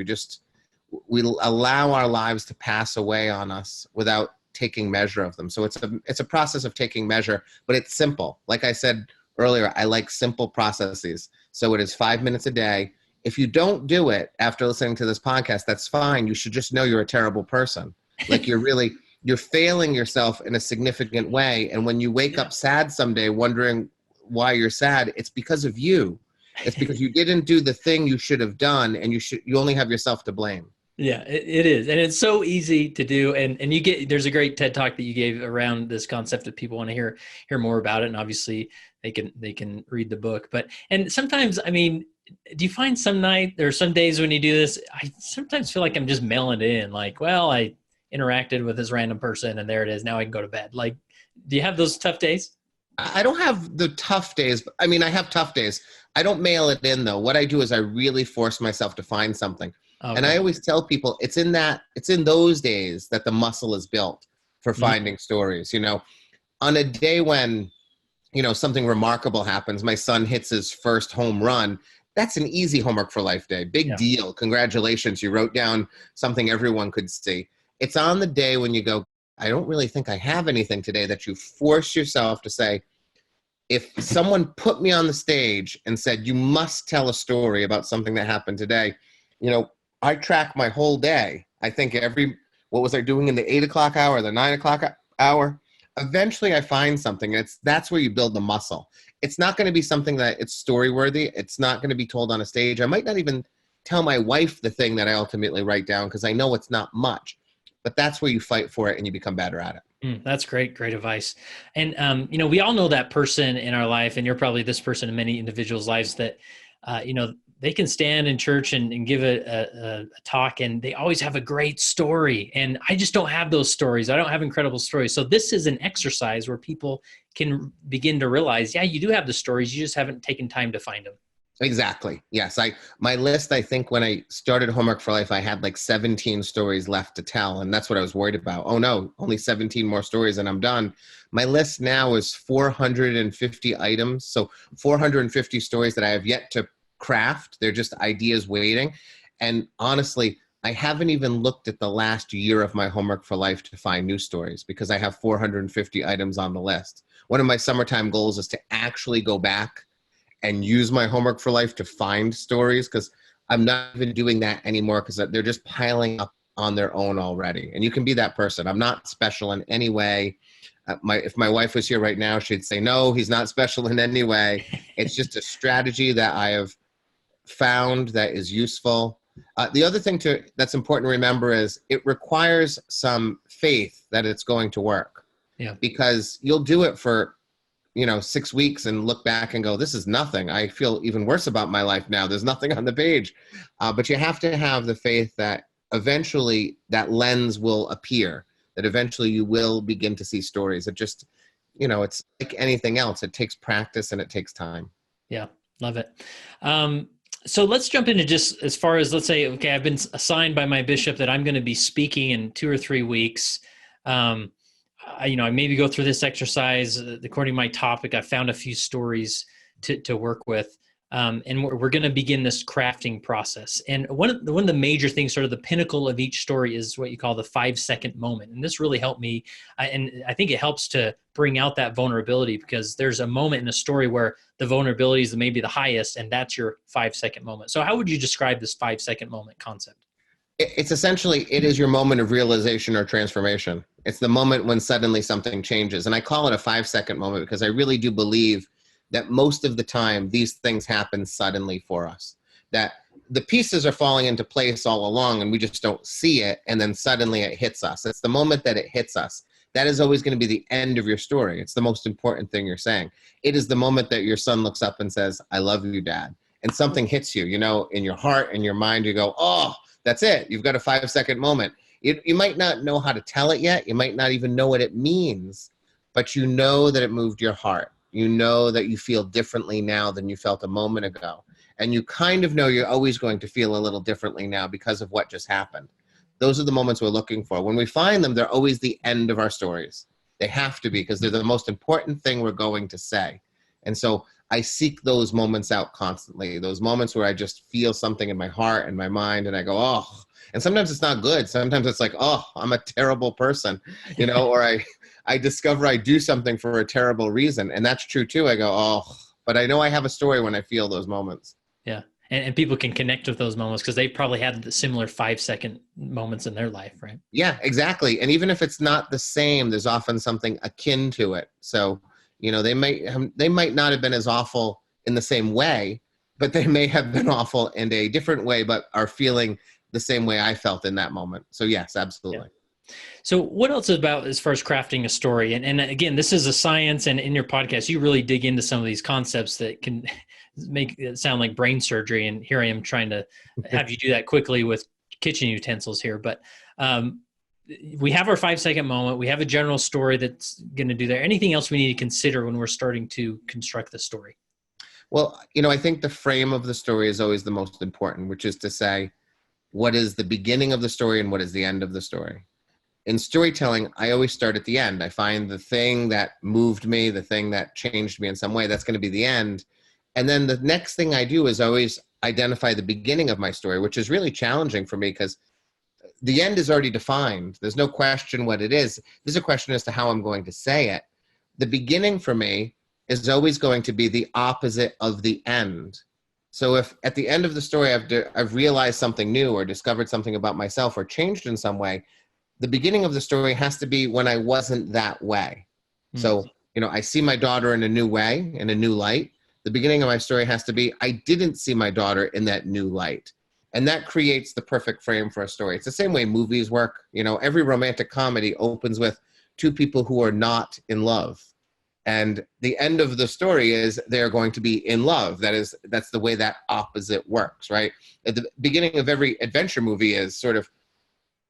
We allow our lives to pass away on us without taking measure of them. So it's a process of taking measure, but it's simple. Like I said earlier, I like simple processes. So it is 5 minutes a day. If you don't do it after listening to this podcast, that's fine. You should just know you're a terrible person. Like you're failing yourself in a significant way. And when you wake up sad someday wondering why you're sad, it's because of you. It's because you didn't do the thing you should have done, and you only have yourself to blame. Yeah, it is. And it's so easy to do. And there's a great TED talk that you gave around this concept that people want to hear more about it. And obviously they can read the book. And sometimes, do you find some days when you do this, I sometimes feel like I'm just mailing it in, like, well, I interacted with this random person and there it is. Now I can go to bed. Like, do you have those tough days? I don't have the tough days. I have tough days. I don't mail it in though. What I do is I really force myself to find something. Okay. And I always tell people it's in those days that the muscle is built for finding stories. On a day when, something remarkable happens, my son hits his first home run, that's an easy Homework for Life day. Big deal. Congratulations. You wrote down something everyone could see. It's on the day when you go, I don't really think I have anything today, that you force yourself to say, if someone put me on the stage and said, you must tell a story about something that happened today, I track my whole day. I think what was I doing in the 8 o'clock hour, the 9 o'clock hour? Eventually I find something. That's where you build the muscle. It's not going to be something that it's story-worthy. It's not going to be told on a stage. I might not even tell my wife the thing that I ultimately write down, because I know it's not much. But that's where you fight for it and you become better at it. That's great advice. And, we all know that person in our life, and you're probably this person in many individuals' lives that, they can stand in church and give a talk, and they always have a great story. And I just don't have those stories. I don't have incredible stories. So this is an exercise where people can begin to realize, yeah, you do have the stories. You just haven't taken time to find them. Exactly. Yes. My list, I think when I started Homework for Life, I had like 17 stories left to tell. And that's what I was worried about. Oh no, only 17 more stories and I'm done. My list now is 450 items. So 450 stories that I have yet to craft. They're just ideas waiting. And honestly, I haven't even looked at the last year of my Homework for Life to find new stories, because I have 450 items on the list. One of my summertime goals is to actually go back and use my Homework for Life to find stories, because I'm not even doing that anymore, because they're just piling up on their own already. And you can be that person. I'm not special in any way. If my wife was here right now, she'd say, no, he's not special in any way. It's just a strategy that I have found that is useful. The other thing that's important to remember is it requires some faith that it's going to work. Yeah. because you'll do it for, 6 weeks and look back and go, this is nothing. I feel even worse about my life now. There's nothing on the page. But you have to have the faith that eventually that lens will appear, that eventually you will begin to see stories. It just, it's like anything else. It takes practice and it takes time. Yeah. Love it. So let's jump into just as far as, let's say, okay, I've been assigned by my bishop that I'm going to be speaking in 2 or 3 weeks. I maybe go through this exercise according to my topic. I found a few stories to work with. And we're going to begin this crafting process. And one of the major things, sort of the pinnacle of each story, is what you call the 5-second moment. And this really helped me. And I think it helps to bring out that vulnerability, because there's a moment in a story where the vulnerability is maybe the highest, and that's your 5-second moment. So how would you describe this 5-second moment concept? It's essentially, it is your moment of realization or transformation. It's the moment when suddenly something changes. And I call it a 5-second moment because I really do believe that most of the time these things happen suddenly for us, that the pieces are falling into place all along and we just don't see it, and then suddenly it hits us. It's the moment that it hits us. That is always going to be the end of your story. It's the most important thing you're saying. It is the moment that your son looks up and says, I love you, Dad. And something hits you, in your heart and your mind. You go, oh, that's it. You've got a 5-second moment. You might not know how to tell it yet. You might not even know what it means, but you know that it moved your heart. You know that you feel differently now than you felt a moment ago. And you kind of know you're always going to feel a little differently now because of what just happened. Those are the moments we're looking for. When we find them, they're always the end of our stories. They have to be, because they're the most important thing we're going to say. And so I seek those moments out constantly, those moments where I just feel something in my heart and my mind, and I go, oh. And sometimes it's not good. Sometimes it's like, oh, I'm a terrible person, or I discover I do something for a terrible reason. And that's true too. I go, oh, but I know I have a story when I feel those moments. Yeah. And people can connect with those moments because they probably had the similar 5-second moments in their life, right? Yeah, exactly. And even if it's not the same, there's often something akin to it. So, they might not have been as awful in the same way, but they may have been awful in a different way, but are feeling the same way I felt in that moment. So yes, absolutely. Yeah. So what else is about as far as crafting a story? And again, this is a science, and in your podcast, you really dig into some of these concepts that can make it sound like brain surgery. And here I am trying to have you do that quickly with kitchen utensils here. But we have our 5-second moment. We have a general story that's going to do that. Anything else we need to consider when we're starting to construct the story? Well, I think the frame of the story is always the most important, which is to say, what is the beginning of the story and what is the end of the story? In storytelling, I always start at the end. I find the thing that moved me, the thing that changed me in some way, that's going to be the end. And then the next thing I do is always identify the beginning of my story, which is really challenging for me because the end is already defined. There's no question what it is. There's a question as to how I'm going to say it. The beginning for me is always going to be the opposite of the end. So if at the end of the story I've realized something new or discovered something about myself or changed in some way, the beginning of the story has to be when I wasn't that way. So, I see my daughter in a new way, in a new light. The beginning of my story has to be, I didn't see my daughter in that new light. And that creates the perfect frame for a story. It's the same way movies work. Every romantic comedy opens with two people who are not in love. And the end of the story is they're going to be in love. That's the way that opposite works, right? At the beginning of every adventure movie is sort of,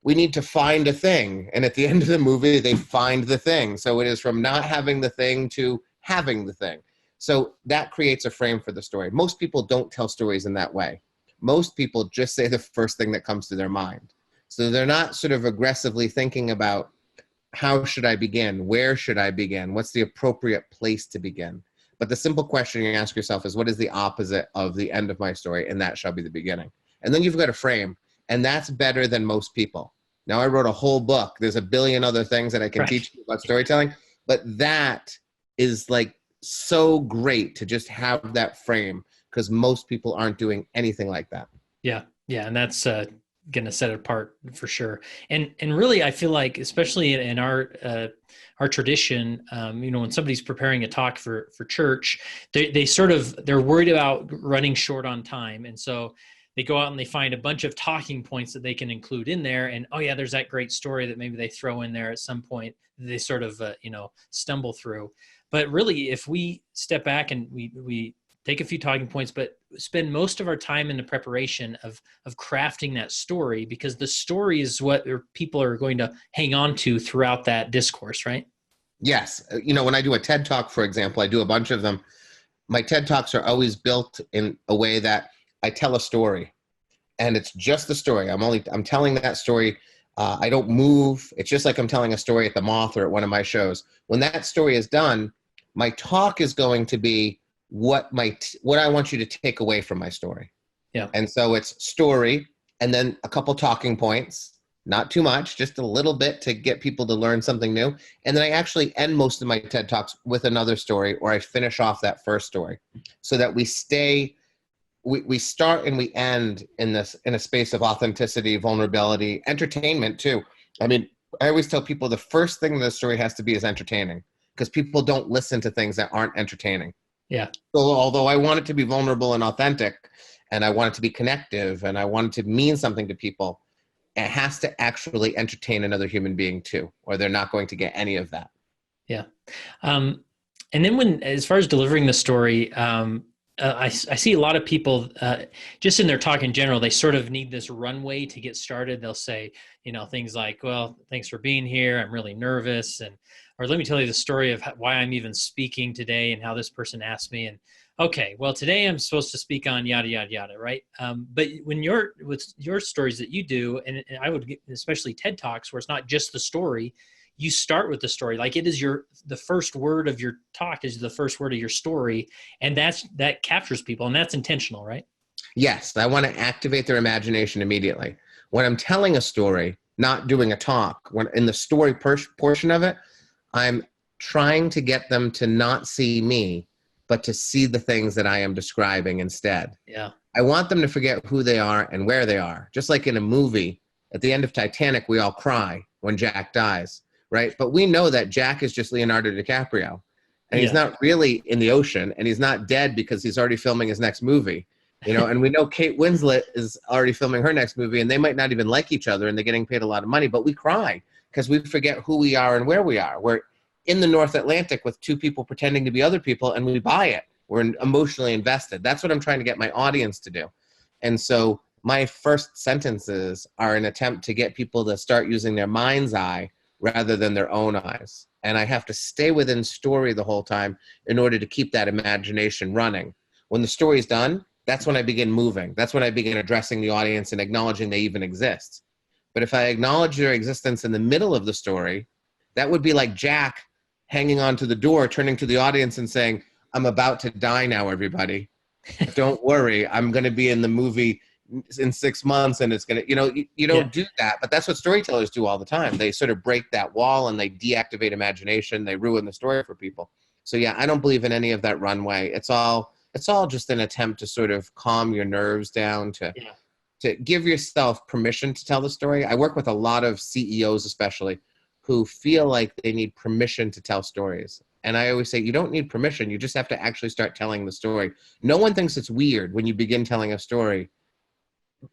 we need to find a thing. And at the end of the movie, they find the thing. So it is from not having the thing to having the thing. So that creates a frame for the story. Most people don't tell stories in that way. Most people just say the first thing that comes to their mind. So they're not sort of aggressively thinking about, how should I begin? Where should I begin? What's the appropriate place to begin? But the simple question you ask yourself is, what is the opposite of the end of my story? And that shall be the beginning. And then you've got a frame, and that's better than most people. Now, I wrote a whole book. There's a billion other things that I can teach you about storytelling, but that is like so great to just have that frame, because most people aren't doing anything like that. Yeah. Yeah. And that's going to set it apart for sure. And really, I feel like, especially in our tradition, when somebody's preparing a talk for church, they're worried about running short on time. And so they go out and they find a bunch of talking points that they can include in there. And, oh yeah, there's that great story that maybe they throw in there at some point, they sort of, stumble through. But really, if we step back and we take a few talking points, but spend most of our time in the preparation of crafting that story, because the story is what people are going to hang on to throughout that discourse, right? Yes. When I do a TED Talk, for example, I do a bunch of them. My TED Talks are always built in a way that I tell a story, and it's just the story. I'm telling that story. I don't move. It's just like I'm telling a story at the Moth or at one of my shows. When that story is done, my talk is going to be what I want you to take away from my story. Yeah. And so it's story, and then a couple talking points, not too much, just a little bit to get people to learn something new. And then I actually end most of my TED Talks with another story, or I finish off that first story, so that we start and we end in a space of authenticity, vulnerability, entertainment too. I mean, I always tell people the first thing the story has to be is entertaining, because people don't listen to things that aren't entertaining. Yeah. So although I want it to be vulnerable and authentic, and I want it to be connective, and I want it to mean something to people, it has to actually entertain another human being too, or they're not going to get any of that. Yeah. And then as far as delivering the story, I see a lot of people just in their talk in general, they sort of need this runway to get started. They'll say, things like, well, thanks for being here. I'm really nervous. Or let me tell you the story of why I'm even speaking today and how this person asked me. And okay, well, today I'm supposed to speak on yada, yada, yada, right? But with your stories that you do, and I would, especially TED Talks, where it's not just the story, you start with the story. Like it is the first word of your talk is the first word of your story. And that captures people, and that's intentional, right? Yes. I want to activate their imagination immediately. When I'm telling a story, not doing a talk, when in the story portion of it, I'm trying to get them to not see me, but to see the things that I am describing instead. Yeah. I want them to forget who they are and where they are. Just like in a movie, at the end of Titanic, we all cry when Jack dies, right? But we know that Jack is just Leonardo DiCaprio, and he's not really in the ocean, and he's not dead because he's already filming his next movie, and we know Kate Winslet is already filming her next movie, and they might not even like each other, and they're getting paid a lot of money, but we cry because we forget who we are and where we are. We're in the North Atlantic with two people pretending to be other people, and we buy it. We're emotionally invested. That's what I'm trying to get my audience to do. And so my first sentences are an attempt to get people to start using their mind's eye rather than their own eyes. And I have to stay within story the whole time in order to keep that imagination running. When the story's done, that's when I begin moving. That's when I begin addressing the audience and acknowledging they even exist. But if I acknowledge their existence in the middle of the story, that would be like Jack hanging onto the door, turning to the audience and saying, I'm about to die now, everybody. Don't worry, I'm going to be in the movie in 6 months, and it's going to, you don't do that, but that's what storytellers do all the time. They sort of break that wall and they deactivate imagination. They ruin the story for people. So yeah, I don't believe in any of that runway. It's all just an attempt to sort of calm your nerves down, to give yourself permission to tell the story. I work with a lot of CEOs, especially, who feel like they need permission to tell stories. And I always say, you don't need permission. You just have to actually start telling the story. No one thinks it's weird when you begin telling a story.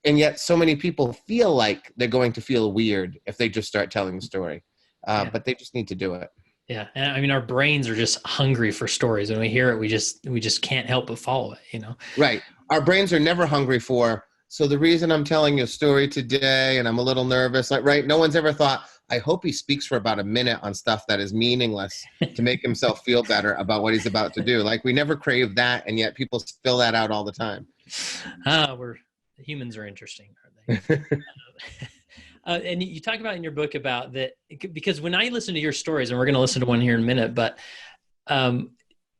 And yet so many people feel like they're going to feel weird if they just start telling the story. But they just need to do it. Yeah. And I mean, our brains are just hungry for stories. When we hear it, we just can't help but follow it, Right. Our brains are never hungry for, so the reason I'm telling you a story today and I'm a little nervous, right? No one's ever thought, I hope he speaks for about a minute on stuff that is meaningless to make himself feel better about what he's about to do. Like, we never crave that, and yet people spill that out all the time. Humans are interesting, aren't they? And you talk about in your book about that, because when I listen to your stories, and we're going to listen to one here in a minute, but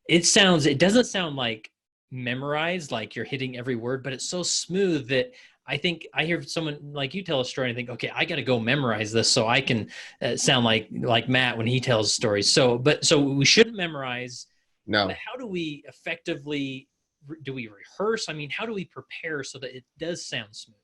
it doesn't sound like memorized, like you're hitting every word, but it's so smooth that I think I hear someone like you tell a story and I think, okay, I got to go memorize this so I can sound like Matt when he tells stories. So we shouldn't memorize. No. But how do we effectively, do we rehearse? I mean, how do we prepare so that it does sound smooth?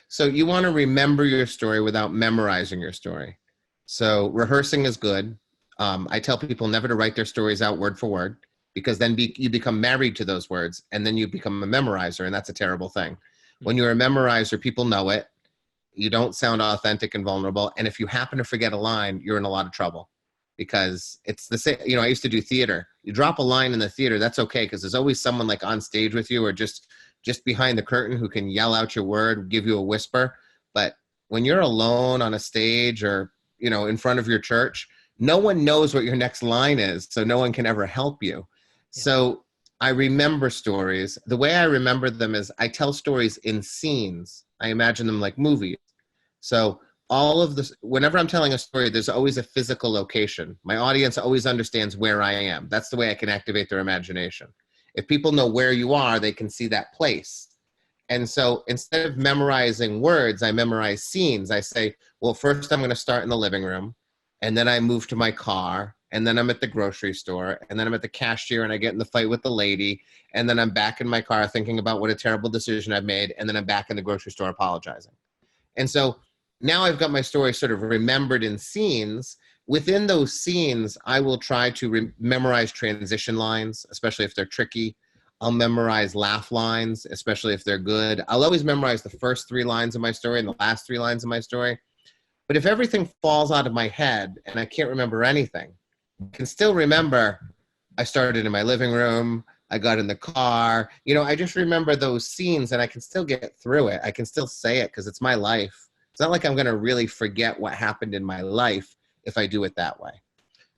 So you want to remember your story without memorizing your story. So rehearsing is good. I tell people never to write their stories out word for word, because then you become married to those words, and then you become a memorizer, and that's a terrible thing. When you're a memorizer, people know it. You don't sound authentic and vulnerable. And if you happen to forget a line, you're in a lot of trouble, because it's the same. I used to do theater. You drop a line in the theater, that's okay, because there's always someone like on stage with you, or just behind the curtain, who can yell out your word, give you a whisper. But when you're alone on a stage, or in front of your church, no one knows what your next line is, so no one can ever help you. Yeah. So I remember stories. The way I remember them is I tell stories in scenes. I imagine them like movies. So all of this, whenever I'm telling a story, there's always a physical location. My audience always understands where I am. That's the way I can activate their imagination. If people know where you are, they can see that place. And so instead of memorizing words, I memorize scenes. I say, well, first I'm going to start in the living room, and then I move to my car, and then I'm at the grocery store, and then I'm at the cashier, and I get in the fight with the lady, and then I'm back in my car thinking about what a terrible decision I've made, and then I'm back in the grocery store apologizing. And so now I've got my story sort of remembered in scenes. Within those scenes, I will try to memorize transition lines, especially if they're tricky. I'll memorize laugh lines, especially if they're good. I'll always memorize the first 3 lines of my story and the last 3 lines of my story. But if everything falls out of my head and I can't remember anything, I can still remember I started in my living room, I got in the car. I just remember those scenes, and I can still get through it. I can still say it because it's my life. It's not like I'm going to really forget what happened in my life if I do it that way.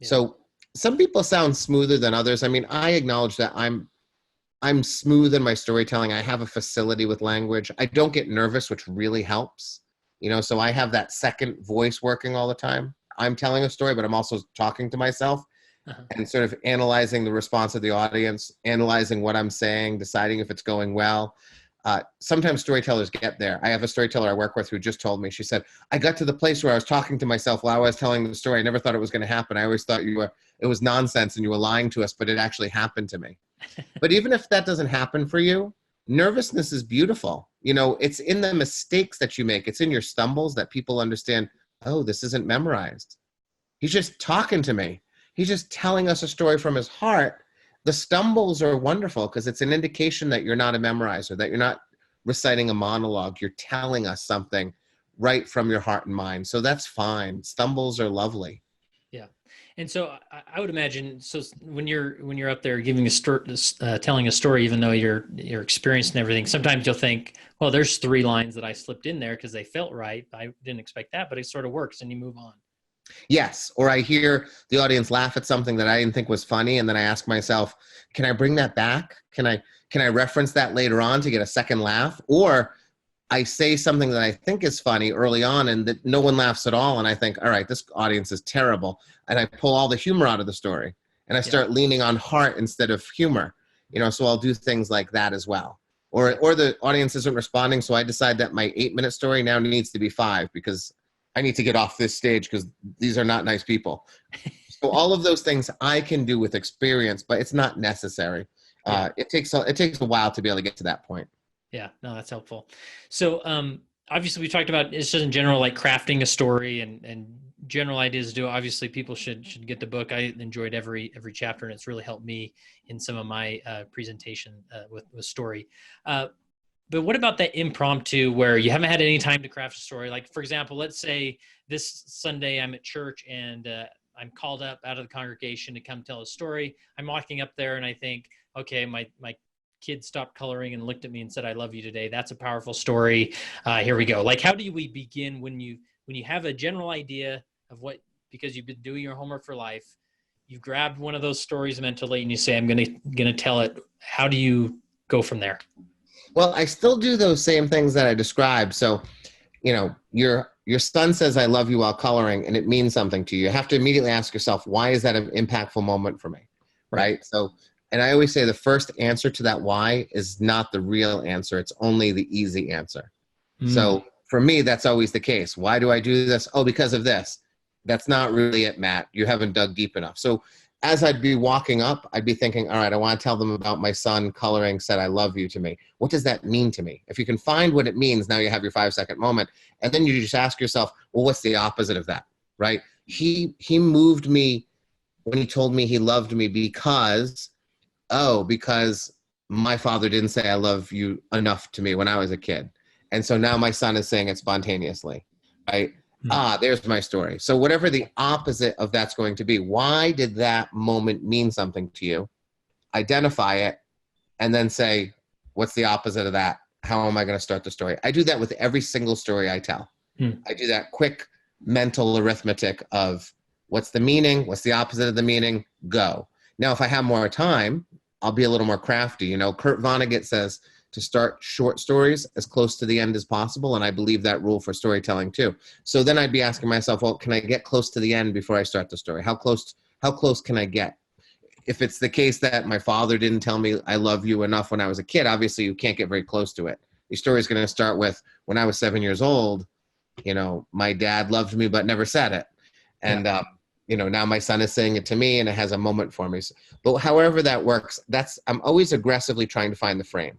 Yeah. So some people sound smoother than others. I mean, I acknowledge that I'm smooth in my storytelling. I have a facility with language. I don't get nervous, which really helps. So I have that second voice working all the time. I'm telling a story, but I'm also talking to myself and sort of analyzing the response of the audience, analyzing what I'm saying, deciding if it's going well. Sometimes storytellers get there. I have a storyteller I work with who just told me, she said, I got to the place where I was talking to myself while I was telling the story. I never thought it was going to happen. I always thought it was nonsense and you were lying to us, but it actually happened to me. But even if that doesn't happen for you, nervousness is beautiful. It's in the mistakes that you make. It's in your stumbles that people understand, oh, this isn't memorized. He's just talking to me. He's just telling us a story from his heart. The stumbles are wonderful because it's an indication that you're not a memorizer, that you're not reciting a monologue. You're telling us something right from your heart and mind. So that's fine. Stumbles are lovely. Yeah. And so I would imagine, so when you're up there giving telling a story, even though you're experienced and everything, sometimes you'll think, well, there's 3 lines that I slipped in there because they felt right. I didn't expect that, but it sort of works, and you move on. Yes. Or I hear the audience laugh at something that I didn't think was funny, and then I ask myself, can I bring that back? Can I reference that later on to get a second laugh? Or I say something that I think is funny early on and that no one laughs at all, and I think, all right, this audience is terrible. And I pull all the humor out of the story, and I start leaning on heart instead of humor. So I'll do things like that as well. Or the audience isn't responding, so I decide that my 8-minute story now needs to be 5 because I need to get off this stage because these are not nice people. So all of those things I can do with experience, but it's not necessary. It takes a while to be able to get to that point. Yeah, no, that's helpful. So obviously we talked about, it's just in general, like crafting a story and general ideas to do. Obviously people should get the book. I enjoyed every chapter, and it's really helped me in some of my presentation with story. But what about that impromptu where you haven't had any time to craft a story? Like, for example, let's say this Sunday I'm at church and I'm called up out of the congregation to come tell a story. I'm walking up there and I think, okay, my kid stopped coloring and looked at me and said, I love you today. That's a powerful story. Here we go. Like, how do we begin when you have a general idea of what, because you've been doing your homework for life, you've grabbed one of those stories mentally and you say, I'm going to tell it. How do you go from there? Well, I still do those same things that I described. So, your son says, I love you while coloring, and it means something to you. You have to immediately ask yourself, why is that an impactful moment for me? Right? So, and I always say the first answer to that why is not the real answer. It's only the easy answer. So for me, that's always the case. Why do I do this? Oh, because of this. That's not really it, Matt. You haven't dug deep enough. So as I'd be walking up, I'd be thinking, all right, I want to tell them about my son coloring said, I love you to me. What does that mean to me? If you can find what it means, now you have your 5-second moment. And then you just ask yourself, well, what's the opposite of that, right? He moved me when he told me he loved me because my father didn't say I love you enough to me when I was a kid. And so now my son is saying it spontaneously, right? Mm. There's my story. So whatever the opposite of that's going to be, why did that moment mean something to you? Identify it and then say, what's the opposite of that? How am I going to start the story? I do that with every single story I tell. Mm. I do that quick mental arithmetic of what's the meaning, what's the opposite of the meaning, go. Now, if I have more time, I'll be a little more crafty. You know, Kurt Vonnegut says to start short stories as close to the end as possible, and I believe that rule for storytelling too. So then I'd be asking myself, well, can I get close to the end before I start the story? How close can I get? If it's the case that my father didn't tell me I love you enough when I was a kid, obviously you can't get very close to it. The story is going to start with, when I was 7 years old, you know, my dad loved me but never said it. And, Yeah. you know, now my son is saying it to me and it has a moment for me. But however that works, I'm always aggressively trying to find the frame.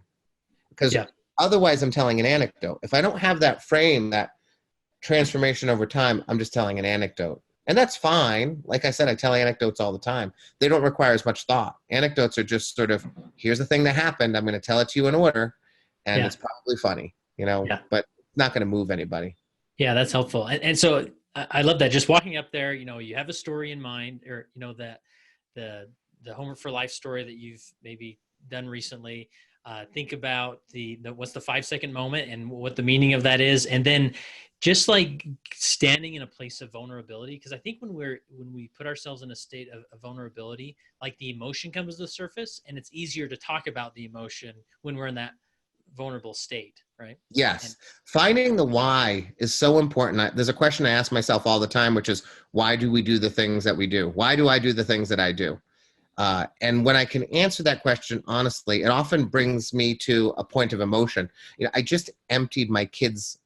Because Yeah. otherwise I'm telling an anecdote. If I don't have that frame, that transformation over time, I'm just telling an anecdote. And that's fine. Like I said, I tell anecdotes all the time. They don't require as much thought. Anecdotes are just sort of, here's the thing that happened. I'm going to tell it to you in order. And Yeah. it's probably funny, you know, Yeah. but it's not going to move anybody. Yeah, that's helpful. And so I love that. Just walking up there, you know, you have a story in mind, or you know that the Homer for Life story that you've maybe done recently. Think about the what's the 5 second moment and what the meaning of that is, and then just like standing in a place of vulnerability. Because I think when we put ourselves in a state of vulnerability, like the emotion comes to the surface, and it's easier to talk about the emotion when we're in that vulnerable state, right? And Yes. Finding the why is so important. There's a question I ask myself all the time, which is, why do we do the things that we do? Why do I do the things that I do? And when I can answer that question honestly, it often brings me to a point of emotion. You know, I just emptied my kids'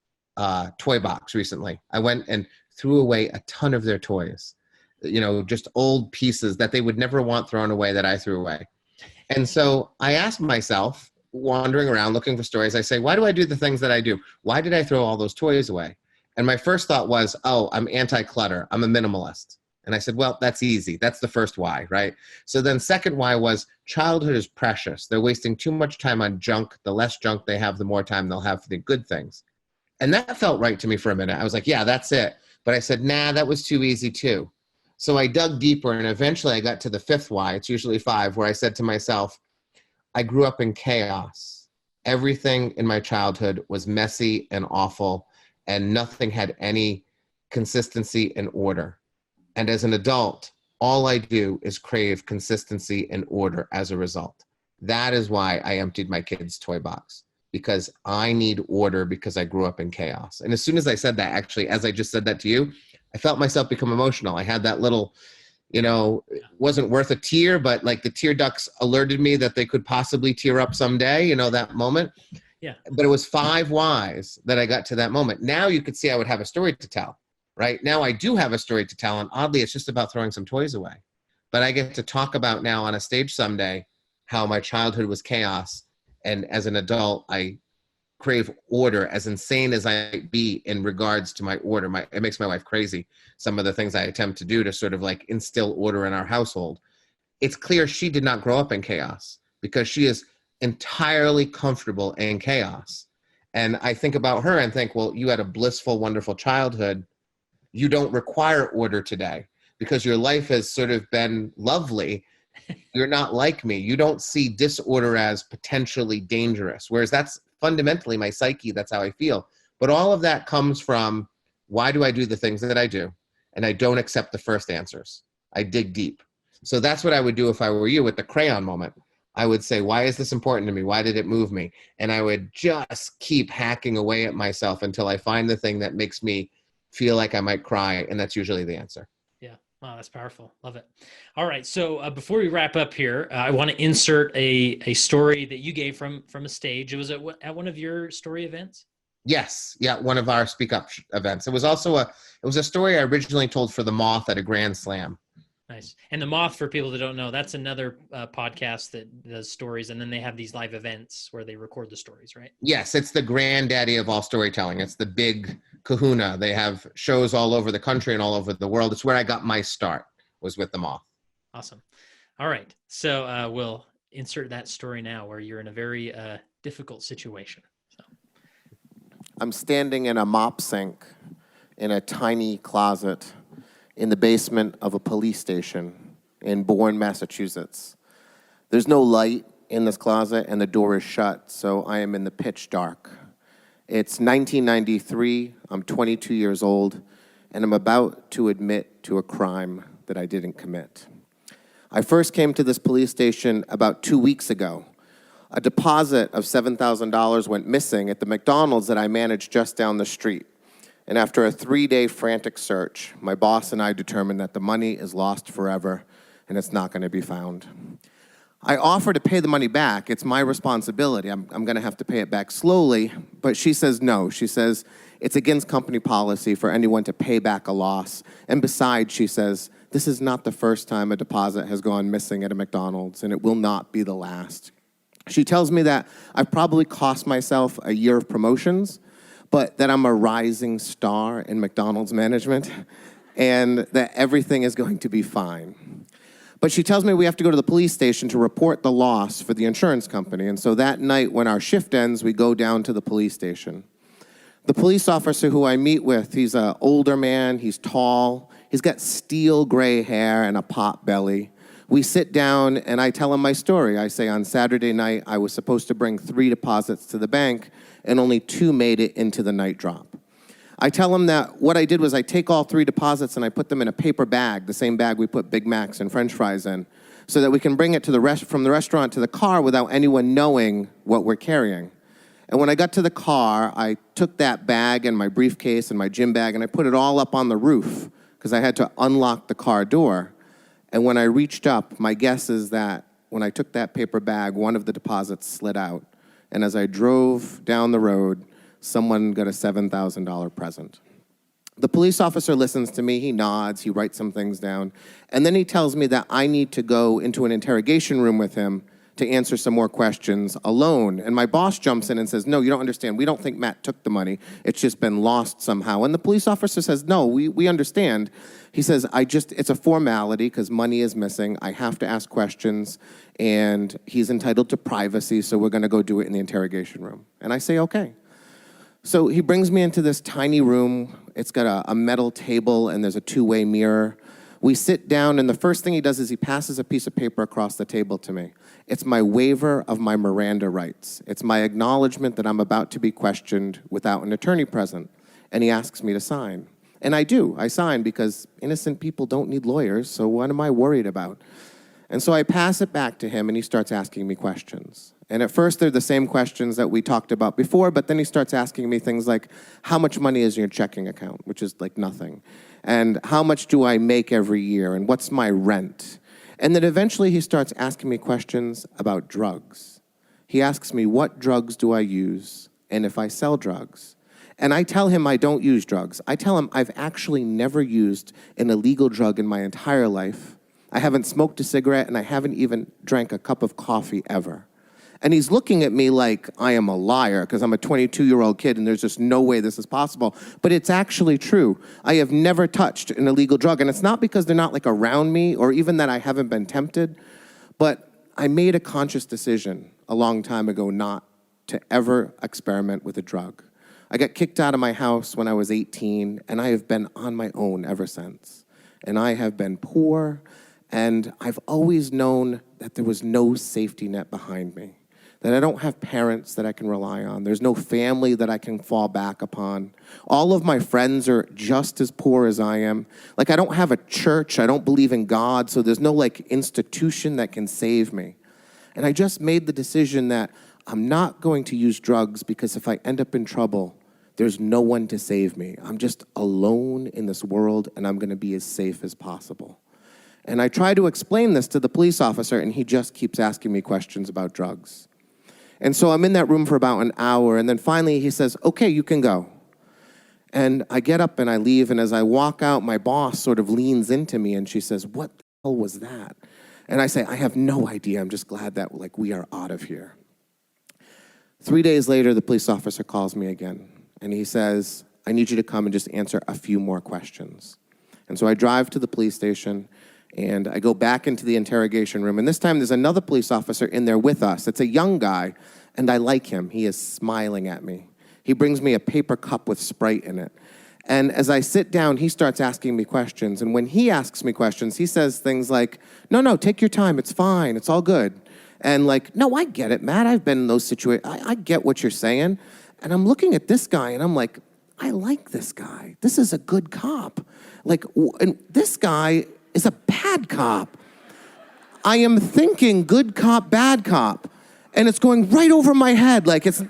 toy box recently. I went and threw away a ton of their toys, you know, just old pieces that they would never want thrown away that I threw away. And so I asked myself, wandering around looking for stories, I say, why do I do the things that I do? Why did I throw all those toys away? And my first thought was, oh, I'm anti-clutter. I'm a minimalist. And I said, well, that's easy. That's the first why, right? So then second why was, childhood is precious. They're wasting too much time on junk. The less junk they have, the more time they'll have for the good things. And that felt right to me for a minute. I was like, yeah, that's it. But I said, nah, that was too easy too. So I dug deeper, and eventually I got to the fifth why. It's usually five, where I said to myself, I grew up in chaos. Everything in my childhood was messy and awful, and nothing had any consistency and order. And as an adult, all I do is crave consistency and order as a result. That is why I emptied my kids' toy box, because I need order because I grew up in chaos. And as soon as I said that, actually, as I just said that to you, I felt myself become emotional. I had that little, you know, it wasn't worth a tear, but like the tear ducts alerted me that they could possibly tear up someday, you know, that moment. yeah, But it was five whys that I got to that moment. Now you could see I would have a story to tell, right? Now I do have a story to tell, and oddly, it's just about throwing some toys away. But I get to talk about now on a stage someday how my childhood was chaos, and as an adult, I crave order, as insane as I might be in regards to my order. It makes my wife crazy, some of the things I attempt to do to sort of like instill order in our household. It's clear she did not grow up in chaos, because she is entirely comfortable in chaos. And I think about her and think, well, you had a blissful, wonderful childhood. You don't require order today because your life has sort of been lovely. You're not like me. You don't see disorder as potentially dangerous, whereas that's fundamentally my psyche. That's how I feel. But all of that comes from, why do I do the things that I do? And I don't accept the first answers. I dig deep. So that's what I would do if I were you with the crayon moment. I would say, why is this important to me? Why did it move me? And I would just keep hacking away at myself until I find the thing that makes me feel like I might cry. And that's usually the answer. yeah. Wow, that's powerful. Love it. All right. So before we wrap up here, I want to insert a story that you gave from a stage. It was at one of your story events. Yes, yeah, one of our Speak Up events. It was also it was a story I originally told for the Moth at a GrandSLAM. Nice. And the Moth, for people that don't know, that's another podcast that does stories, and then they have these live events where they record the stories, right? Yes, it's the granddaddy of all storytelling. It's the big kahuna. They have shows all over the country and all over the world. It's where I got my start, was with the Moth. Awesome. All right. So, Will, insert that story now where you're in a very difficult situation. So. I'm standing in a mop sink in a tiny closet in the basement of a police station in Bourne, Massachusetts. There's no light in this closet and the door is shut, so I am in the pitch dark. It's 1993, I'm 22 years old, and I'm about to admit to a crime that I didn't commit. I first came to this police station about 2 weeks ago. A deposit of $7,000 went missing at the McDonald's that I managed just down the street. And after a 3-day frantic search, my boss and I determined that the money is lost forever and it's not going to be found. I offer to pay the money back. It's my responsibility. I'm going to have to pay it back slowly, but she says no. She says it's against company policy for anyone to pay back a loss. And besides, she says, this is not the first time a deposit has gone missing at a McDonald's, and it will not be the last. She tells me that I've probably cost myself a year of promotions, but that I'm a rising star in McDonald's management, and that everything is going to be fine. But she tells me we have to go to the police station to report the loss for the insurance company. And so that night when our shift ends, we go down to the police station. The police officer who I meet with, he's an older man, he's tall, he's got steel gray hair and a pot belly. We sit down and I tell him my story. I say on Saturday night, I was supposed to bring 3 deposits to the bank and only 2 made it into the night drop. I tell him that what I did was I take all 3 deposits and I put them in a paper bag, the same bag we put Big Macs and French fries in, so that we can bring it to from the restaurant to the car without anyone knowing what we're carrying. And when I got to the car, I took that bag and my briefcase and my gym bag and I put it all up on the roof because I had to unlock the car door. And when I reached up, my guess is that when I took that paper bag, one of the deposits slid out. And as I drove down the road, someone got a $7,000 present. The police officer listens to me, he nods, he writes some things down, and then he tells me that I need to go into an interrogation room with him to answer some more questions alone. And my boss jumps in and says, no, you don't understand. We don't think Matt took the money. It's just been lost somehow. And the police officer says, no, we understand. He says, it's a formality because money is missing. I have to ask questions, and he's entitled to privacy, so we're going to go do it in the interrogation room. And I say, okay. So he brings me into this tiny room. It's got a metal table, and there's a 2-way mirror. We sit down, and the first thing he does is he passes a piece of paper across the table to me. It's my waiver of my Miranda rights. It's my acknowledgement that I'm about to be questioned without an attorney present. And he asks me to sign. And I do. I sign because innocent people don't need lawyers, so what am I worried about? And so I pass it back to him, and he starts asking me questions. And at first, they're the same questions that we talked about before, but then he starts asking me things like, how much money is in your checking account, which is like nothing. And how much do I make every year, and what's my rent? And then eventually he starts asking me questions about drugs. He asks me, what drugs do I use, and if I sell drugs? And I tell him I don't use drugs. I tell him I've actually never used an illegal drug in my entire life. I haven't smoked a cigarette, and I haven't even drank a cup of coffee ever. And he's looking at me like I am a liar because I'm a 22-year-old kid and there's just no way this is possible. But it's actually true. I have never touched an illegal drug. And it's not because they're not like around me or even that I haven't been tempted. But I made a conscious decision a long time ago not to ever experiment with a drug. I got kicked out of my house when I was 18 and I have been on my own ever since. And I have been poor and I've always known that there was no safety net behind me. That I don't have parents that I can rely on. There's no family that I can fall back upon. All of my friends are just as poor as I am. Like, I don't have a church. I don't believe in God, so there's no, like, institution that can save me. And I just made the decision that I'm not going to use drugs because if I end up in trouble, there's no one to save me. I'm just alone in this world, and I'm going to be as safe as possible. And I try to explain this to the police officer, and he just keeps asking me questions about drugs. And so I'm in that room for about an hour, and then finally he says, okay, you can go. And I get up and I leave, and as I walk out, my boss sort of leans into me, and she says, what the hell was that? And I say, I have no idea. I'm just glad that we are out of here. 3 days later, the police officer calls me again, and he says, I need you to come and just answer a few more questions. And so I drive to the police station, And I go back into the interrogation room, and this time there's another police officer in there with us. It's a young guy, and I like him. He is smiling at me. He brings me a paper cup with Sprite in it. And as I sit down, he starts asking me questions. And when he asks me questions, he says things like, no, take your time. It's fine. It's all good. And like, no, I get it, Matt. I've been in those situations. I get what you're saying. And I'm looking at this guy, and I'm like, I like this guy. This is a good cop. Like, and this guy is a bad cop. I am thinking good cop, bad cop. And it's going right over my head. Like, it's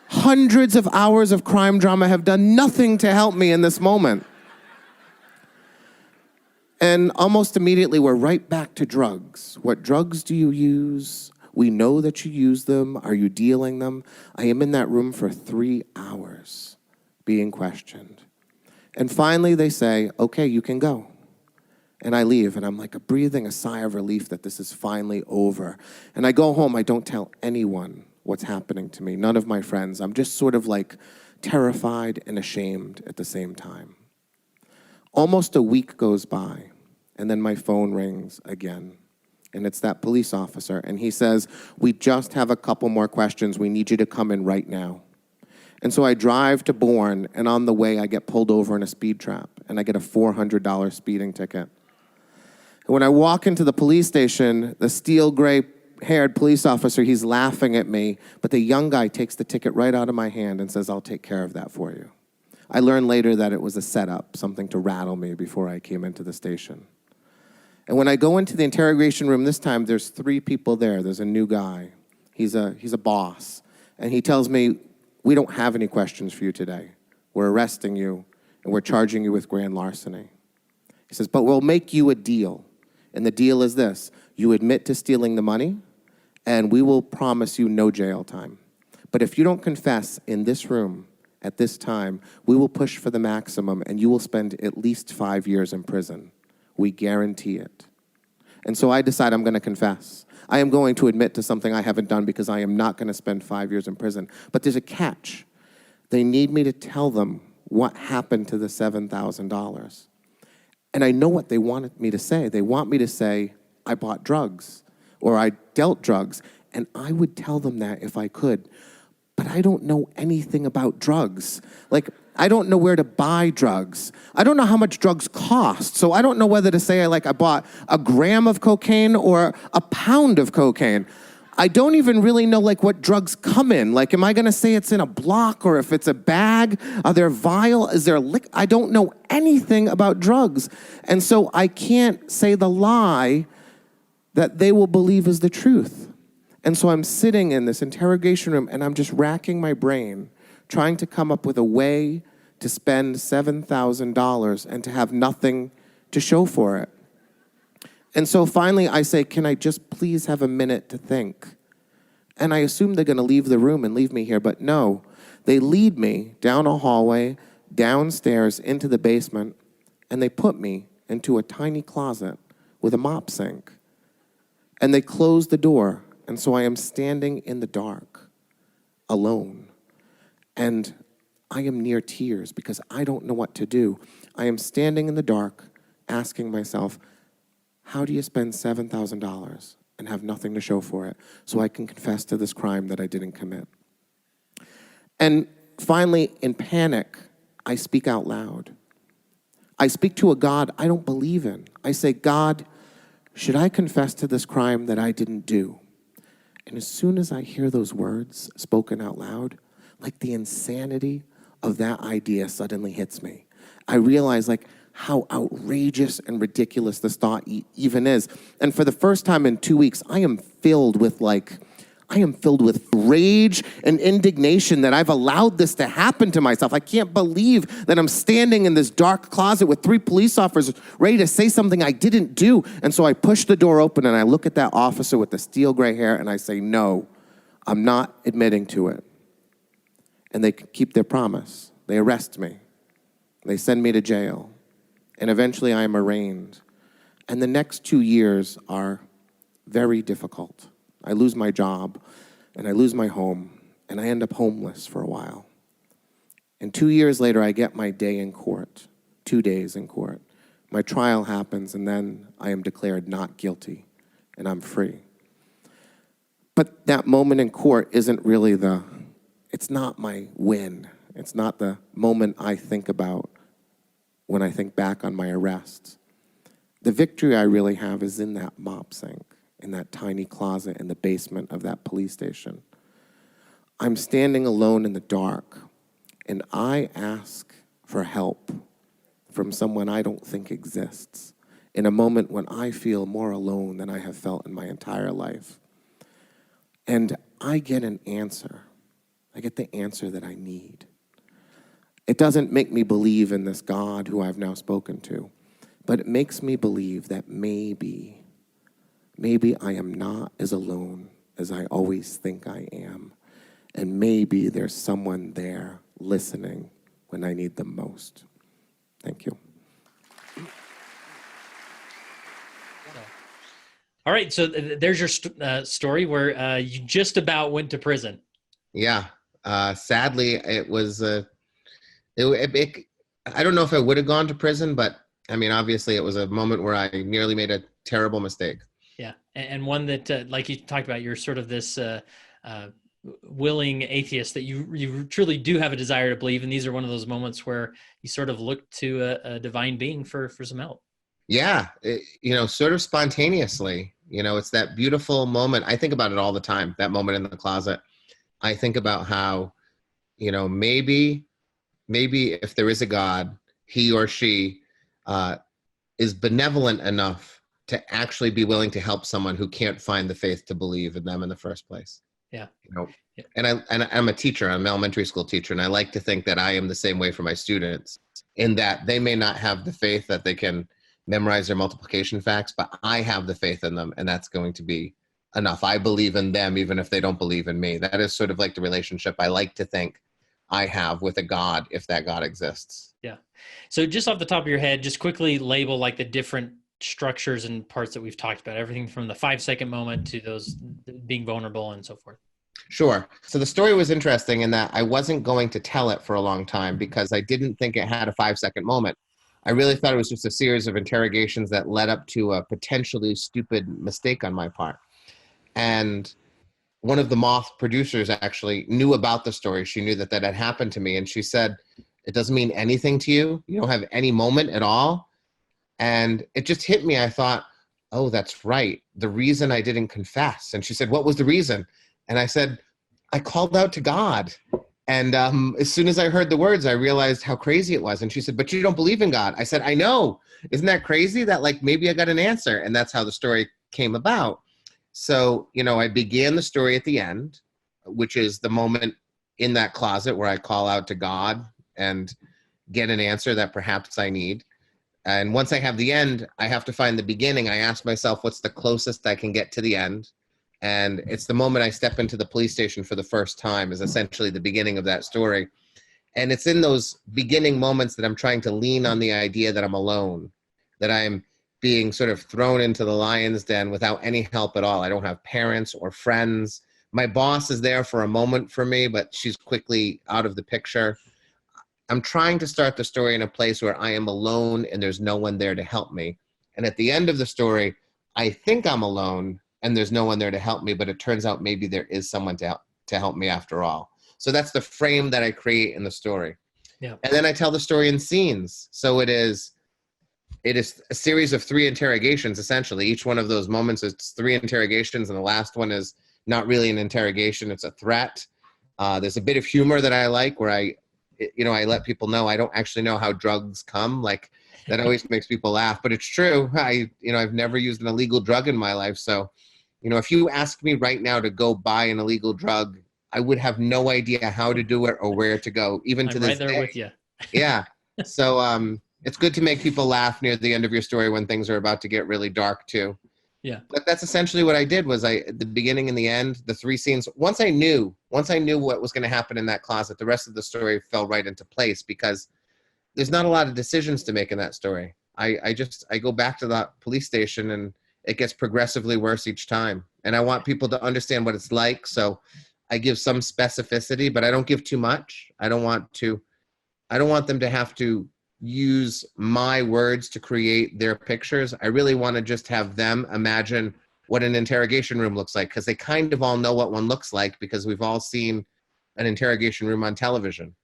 hundreds of hours of crime drama have done nothing to help me in this moment. And almost immediately, we're right back to drugs. What drugs do you use? We know that you use them. Are you dealing them? I am in that room for 3 hours being questioned. And finally, they say, okay, you can go. And I leave, and I'm like breathing a sigh of relief that this is finally over. And I go home. I don't tell anyone what's happening to me, none of my friends. I'm just sort of like terrified and ashamed at the same time. Almost a week goes by, and then my phone rings again. And it's that police officer, and he says, we just have a couple more questions. We need you to come in right now. And so I drive to Bourne, and on the way, I get pulled over in a speed trap, and I get a $400 speeding ticket. And when I walk into the police station, the steel gray-haired police officer, he's laughing at me, but the young guy takes the ticket right out of my hand and says, I'll take care of that for you. I learned later that it was a setup, something to rattle me before I came into the station. And when I go into the interrogation room this time, there's 3 people there. There's a new guy. He's a boss. And he tells me, we don't have any questions for you today. We're arresting you, and we're charging you with grand larceny. He says, but we'll make you a deal. And the deal is this. You admit to stealing the money, and we will promise you no jail time. But if you don't confess in this room at this time, we will push for the maximum, and you will spend at least 5 years in prison. We guarantee it. And so I decide I'm going to confess. I am going to admit to something I haven't done because I am not going to spend 5 years in prison. But there's a catch. They need me to tell them what happened to the $7,000. And I know what they wanted me to say. They want me to say, I bought drugs, or I dealt drugs. And I would tell them that if I could. But I don't know anything about drugs. Like, I don't know where to buy drugs. I don't know how much drugs cost. So I don't know whether to say I bought a gram of cocaine or a pound of cocaine. I don't even really know what drugs come in. Like, am I going to say it's in a block, or if it's a bag? Are there vial? Is there I don't know anything about drugs. And so I can't say the lie that they will believe is the truth. And so I'm sitting in this interrogation room, and I'm just racking my brain, trying to come up with a way to spend $7,000 and to have nothing to show for it. And so finally I say, can I just please have a minute to think? And I assume they're going to leave the room and leave me here, but no. They lead me down a hallway, downstairs into the basement, and they put me into a tiny closet with a mop sink. And they close the door, and so I am standing in the dark, alone. And I am near tears because I don't know what to do. I am standing in the dark, asking myself, how do you spend $7,000 and have nothing to show for it so I can confess to this crime that I didn't commit? And finally, in panic, I speak out loud. I speak to a God I don't believe in. I say, God, should I confess to this crime that I didn't do? And as soon as I hear those words spoken out loud, the insanity of that idea suddenly hits me. I realize how outrageous and ridiculous this thought even is. And for the first time in 2 weeks, I am filled with rage and indignation that I've allowed this to happen to myself. I can't believe that I'm standing in this dark closet with 3 police officers ready to say something I didn't do. And so I push the door open and I look at that officer with the steel gray hair and I say, no, I'm not admitting to it. And they keep their promise. They arrest me. They send me to jail. And eventually I am arraigned. And the next 2 years are very difficult. I lose my job, and I lose my home, and I end up homeless for a while. And 2 years later, I get my day in court, 2 days in court. My trial happens, and then I am declared not guilty, and I'm free. But that moment in court isn't really it's not my win. It's not the moment I think about when I think back on my arrest. The victory I really have is in that mop sink, in that tiny closet in the basement of that police station. I'm standing alone in the dark, and I ask for help from someone I don't think exists in a moment when I feel more alone than I have felt in my entire life. And I get an answer. I get the answer that I need. It doesn't make me believe in this God who I've now spoken to, but it makes me believe that maybe I am not as alone as I always think I am. And maybe there's someone there listening when I need them most. Thank you. All right, so there's your story where you just about went to prison. Yeah. Sadly, it was, I don't know if I would have gone to prison, but I mean, obviously it was a moment where I nearly made a terrible mistake. Yeah, and one that, like you talked about, you're sort of this willing atheist that you truly do have a desire to believe, and these are one of those moments where you sort of look to a divine being for some help. Yeah, sort of spontaneously, it's that beautiful moment. I think about it all the time, that moment in the closet. I think about how, maybe if there is a God, he or she is benevolent enough to actually be willing to help someone who can't find the faith to believe in them in the first place. Yeah. Yeah. And I'm a teacher, I'm an elementary school teacher, and I like to think that I am the same way for my students, in that they may not have the faith that they can memorize their multiplication facts, but I have the faith in them, and that's going to be enough. I believe in them even if they don't believe in me. That is sort of like the relationship I like to think I have with a God, if that God exists. Yeah. So just off the top of your head, just quickly label like the different structures and parts that we've talked about, everything from the 5-second moment to those being vulnerable and so forth. Sure. So the story was interesting in that I wasn't going to tell it for a long time because I didn't think it had a 5-second moment. I really thought it was just a series of interrogations that led up to a potentially stupid mistake on my part. And one of the Moth producers actually knew about the story. She knew that had happened to me. And she said, "It doesn't mean anything to you? You don't have any moment at all?" And it just hit me. I thought, oh, that's right. The reason I didn't confess. And she said, "What was the reason?" And I said, "I called out to God." And as soon as I heard the words, I realized how crazy it was. And she said, "But you don't believe in God." I said, "I know. Isn't that crazy that like maybe I got an answer?" And that's how the story came about. So, I began the story at the end, which is the moment in that closet where I call out to God and get an answer that perhaps I need. And once I have the end, I have to find the beginning. I ask myself, what's the closest I can get to the end? And it's the moment I step into the police station for the first time is essentially the beginning of that story. And it's in those beginning moments that I'm trying to lean on the idea that I'm alone, that I'm being sort of thrown into the lion's den without any help at all. I don't have parents or friends. My boss is there for a moment for me, but she's quickly out of the picture. I'm trying to start the story in a place where I am alone and there's no one there to help me. And at the end of the story, I think I'm alone and there's no one there to help me, but it turns out maybe there is someone to help me after all. So that's the frame that I create in the story. Yeah. And then I tell the story in scenes. So it is a series of 3 interrogations, essentially. Each one of those moments is 3 interrogations, and the last one is not really an interrogation, it's a threat. There's a bit of humor that I like where I let people know I don't actually know how drugs come. Like, that always makes people laugh, but it's true. I've never used an illegal drug in my life. So, if you ask me right now to go buy an illegal drug, I would have no idea how to do it or where to go, even to this day. I'm right there with you. Yeah. So, it's good to make people laugh near the end of your story when things are about to get really dark too. Yeah. But that's essentially what I did. Was the beginning and the end, the 3 scenes. Once I knew what was going to happen in that closet, the rest of the story fell right into place because there's not a lot of decisions to make in that story. I go back to that police station and it gets progressively worse each time. And I want people to understand what it's like. So I give some specificity, but I don't give too much. I don't want them to have to use my words to create their pictures. I really want to just have them imagine what an interrogation room looks like, because they kind of all know what one looks like because we've all seen an interrogation room on television.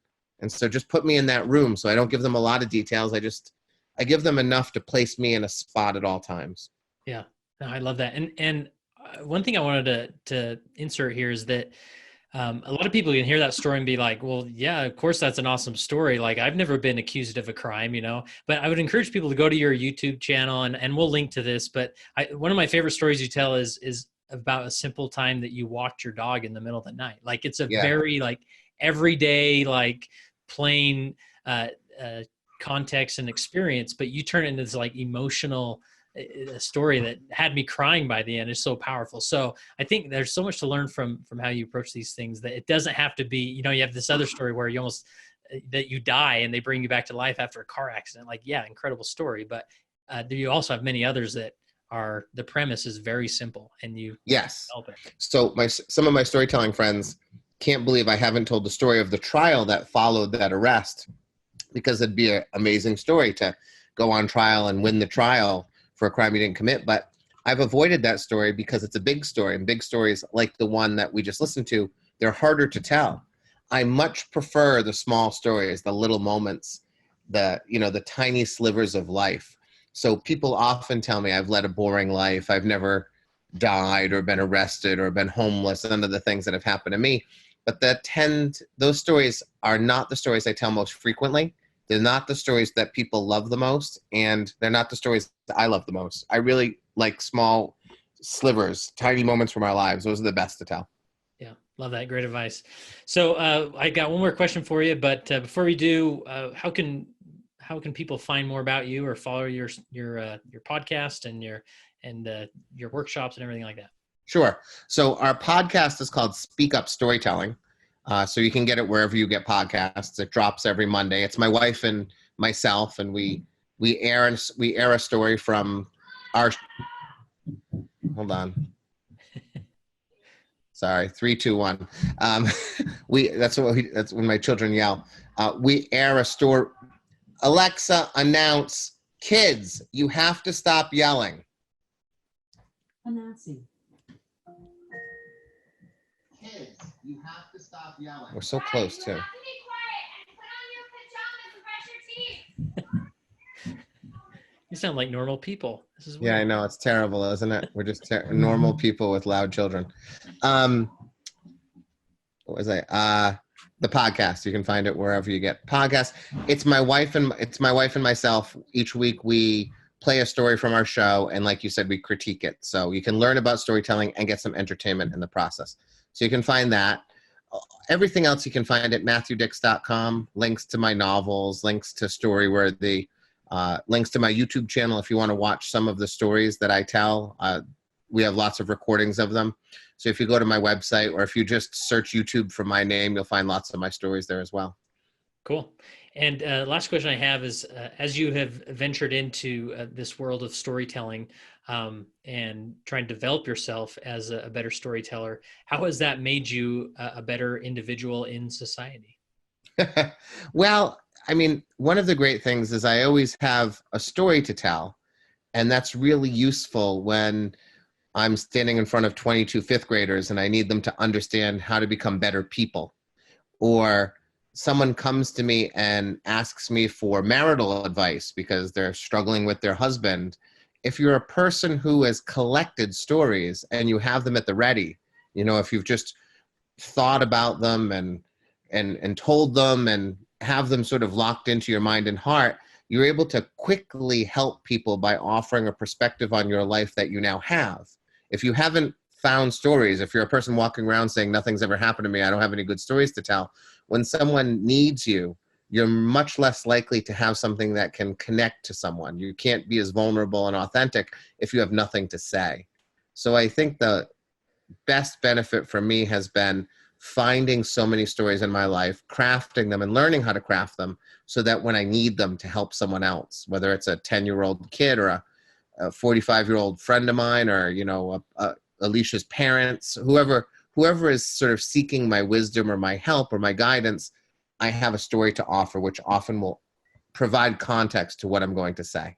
And so just put me in that room. So I don't give them a lot of details. I give them enough to place me in a spot at all times. Yeah, no, I love that. And one thing I wanted to insert here is that a lot of people can hear that story and be like, well, yeah, of course, that's an awesome story. Like, I've never been accused of a crime, but I would encourage people to go to your YouTube channel, and we'll link to this. But one of my favorite stories you tell is about a simple time that you walked your dog in the middle of the night. Like, it's a very like everyday, like plain context and experience, but you turn it into this like emotional a story that had me crying by the end. Is so powerful. So I think there's so much to learn from how you approach these things, that it doesn't have to be, you have this other story where you almost, that you die and they bring you back to life after a car accident. Like, yeah, incredible story. But you also have many others that are, the premise is very simple and you help it. So some of my storytelling friends can't believe I haven't told the story of the trial that followed that arrest, because it'd be an amazing story to go on trial and win the trial for a crime you didn't commit. But I've avoided that story because it's a big story, and big stories like the one that we just listened to, they're harder to tell. I much prefer the small stories, the little moments, the tiny slivers of life. So people often tell me I've led a boring life. I've never died or been arrested or been homeless, none of the things that have happened to me. But those stories are not the stories I tell most frequently. They're not the stories that people love the most, and they're not the stories that I love the most. I really like small slivers, tiny moments from our lives. Those are the best to tell. Yeah, love that. Great advice. So I got one more question for you, but before we do, how can people find more about you or follow your podcast and your workshops and everything like that? Sure. So our podcast is called Speak Up Storytelling. So you can get it wherever you get podcasts. It drops every Monday. It's my wife and myself, and we air a story from our. Hold on. Sorry, 3, 2, 1. That's when my children yell. We air a story. Alexa, announce. Kids, you have to stop yelling. Announcing. Kids, you have to stop yelling. We're so close too. You have to be quiet and put on your pajamas and brush your teeth. You sound like normal people. This is weird. Yeah, I know, it's terrible, isn't it? We're just normal people with loud children. What was I? The podcast. You can find it wherever you get podcasts. It's my wife and myself. Each week we play a story from our show, and like you said, we critique it. So you can learn about storytelling and get some entertainment in the process. So you can find that. Everything else you can find at MatthewDix.com. Links to my novels, links to Storyworthy, links to my YouTube channel if you want to watch some of the stories that I tell. We have lots of recordings of them. So if you go to my website, or if you just search YouTube for my name, you'll find lots of my stories there as well. Cool. And last question I have is, as you have ventured into this world of storytelling and trying to develop yourself as a better storyteller, how has that made you a better individual in society? Well, I mean, one of the great things is I always have a story to tell, and that's really useful when I'm standing in front of 22 fifth graders and I need them to understand how to become better people. Or someone comes to me and asks me for marital advice because they're struggling with their husband. If you're a person who has collected stories and you have them at the ready, if you've just thought about them and told them and have them sort of locked into your mind and heart, you're able to quickly help people by offering a perspective on your life that you now have. If you haven't found stories, if you're a person walking around saying nothing's ever happened to me, I don't have any good stories to tell, when someone needs you, you're much less likely to have something that can connect to someone. You can't be as vulnerable and authentic if you have nothing to say. So I think the best benefit for me has been finding so many stories in my life, crafting them and learning how to craft them so that when I need them to help someone else, whether it's a 10-year-old kid or a 45-year-old friend of mine, or, Alysha's parents, whoever is sort of seeking my wisdom or my help or my guidance, I have a story to offer, which often will provide context to what I'm going to say.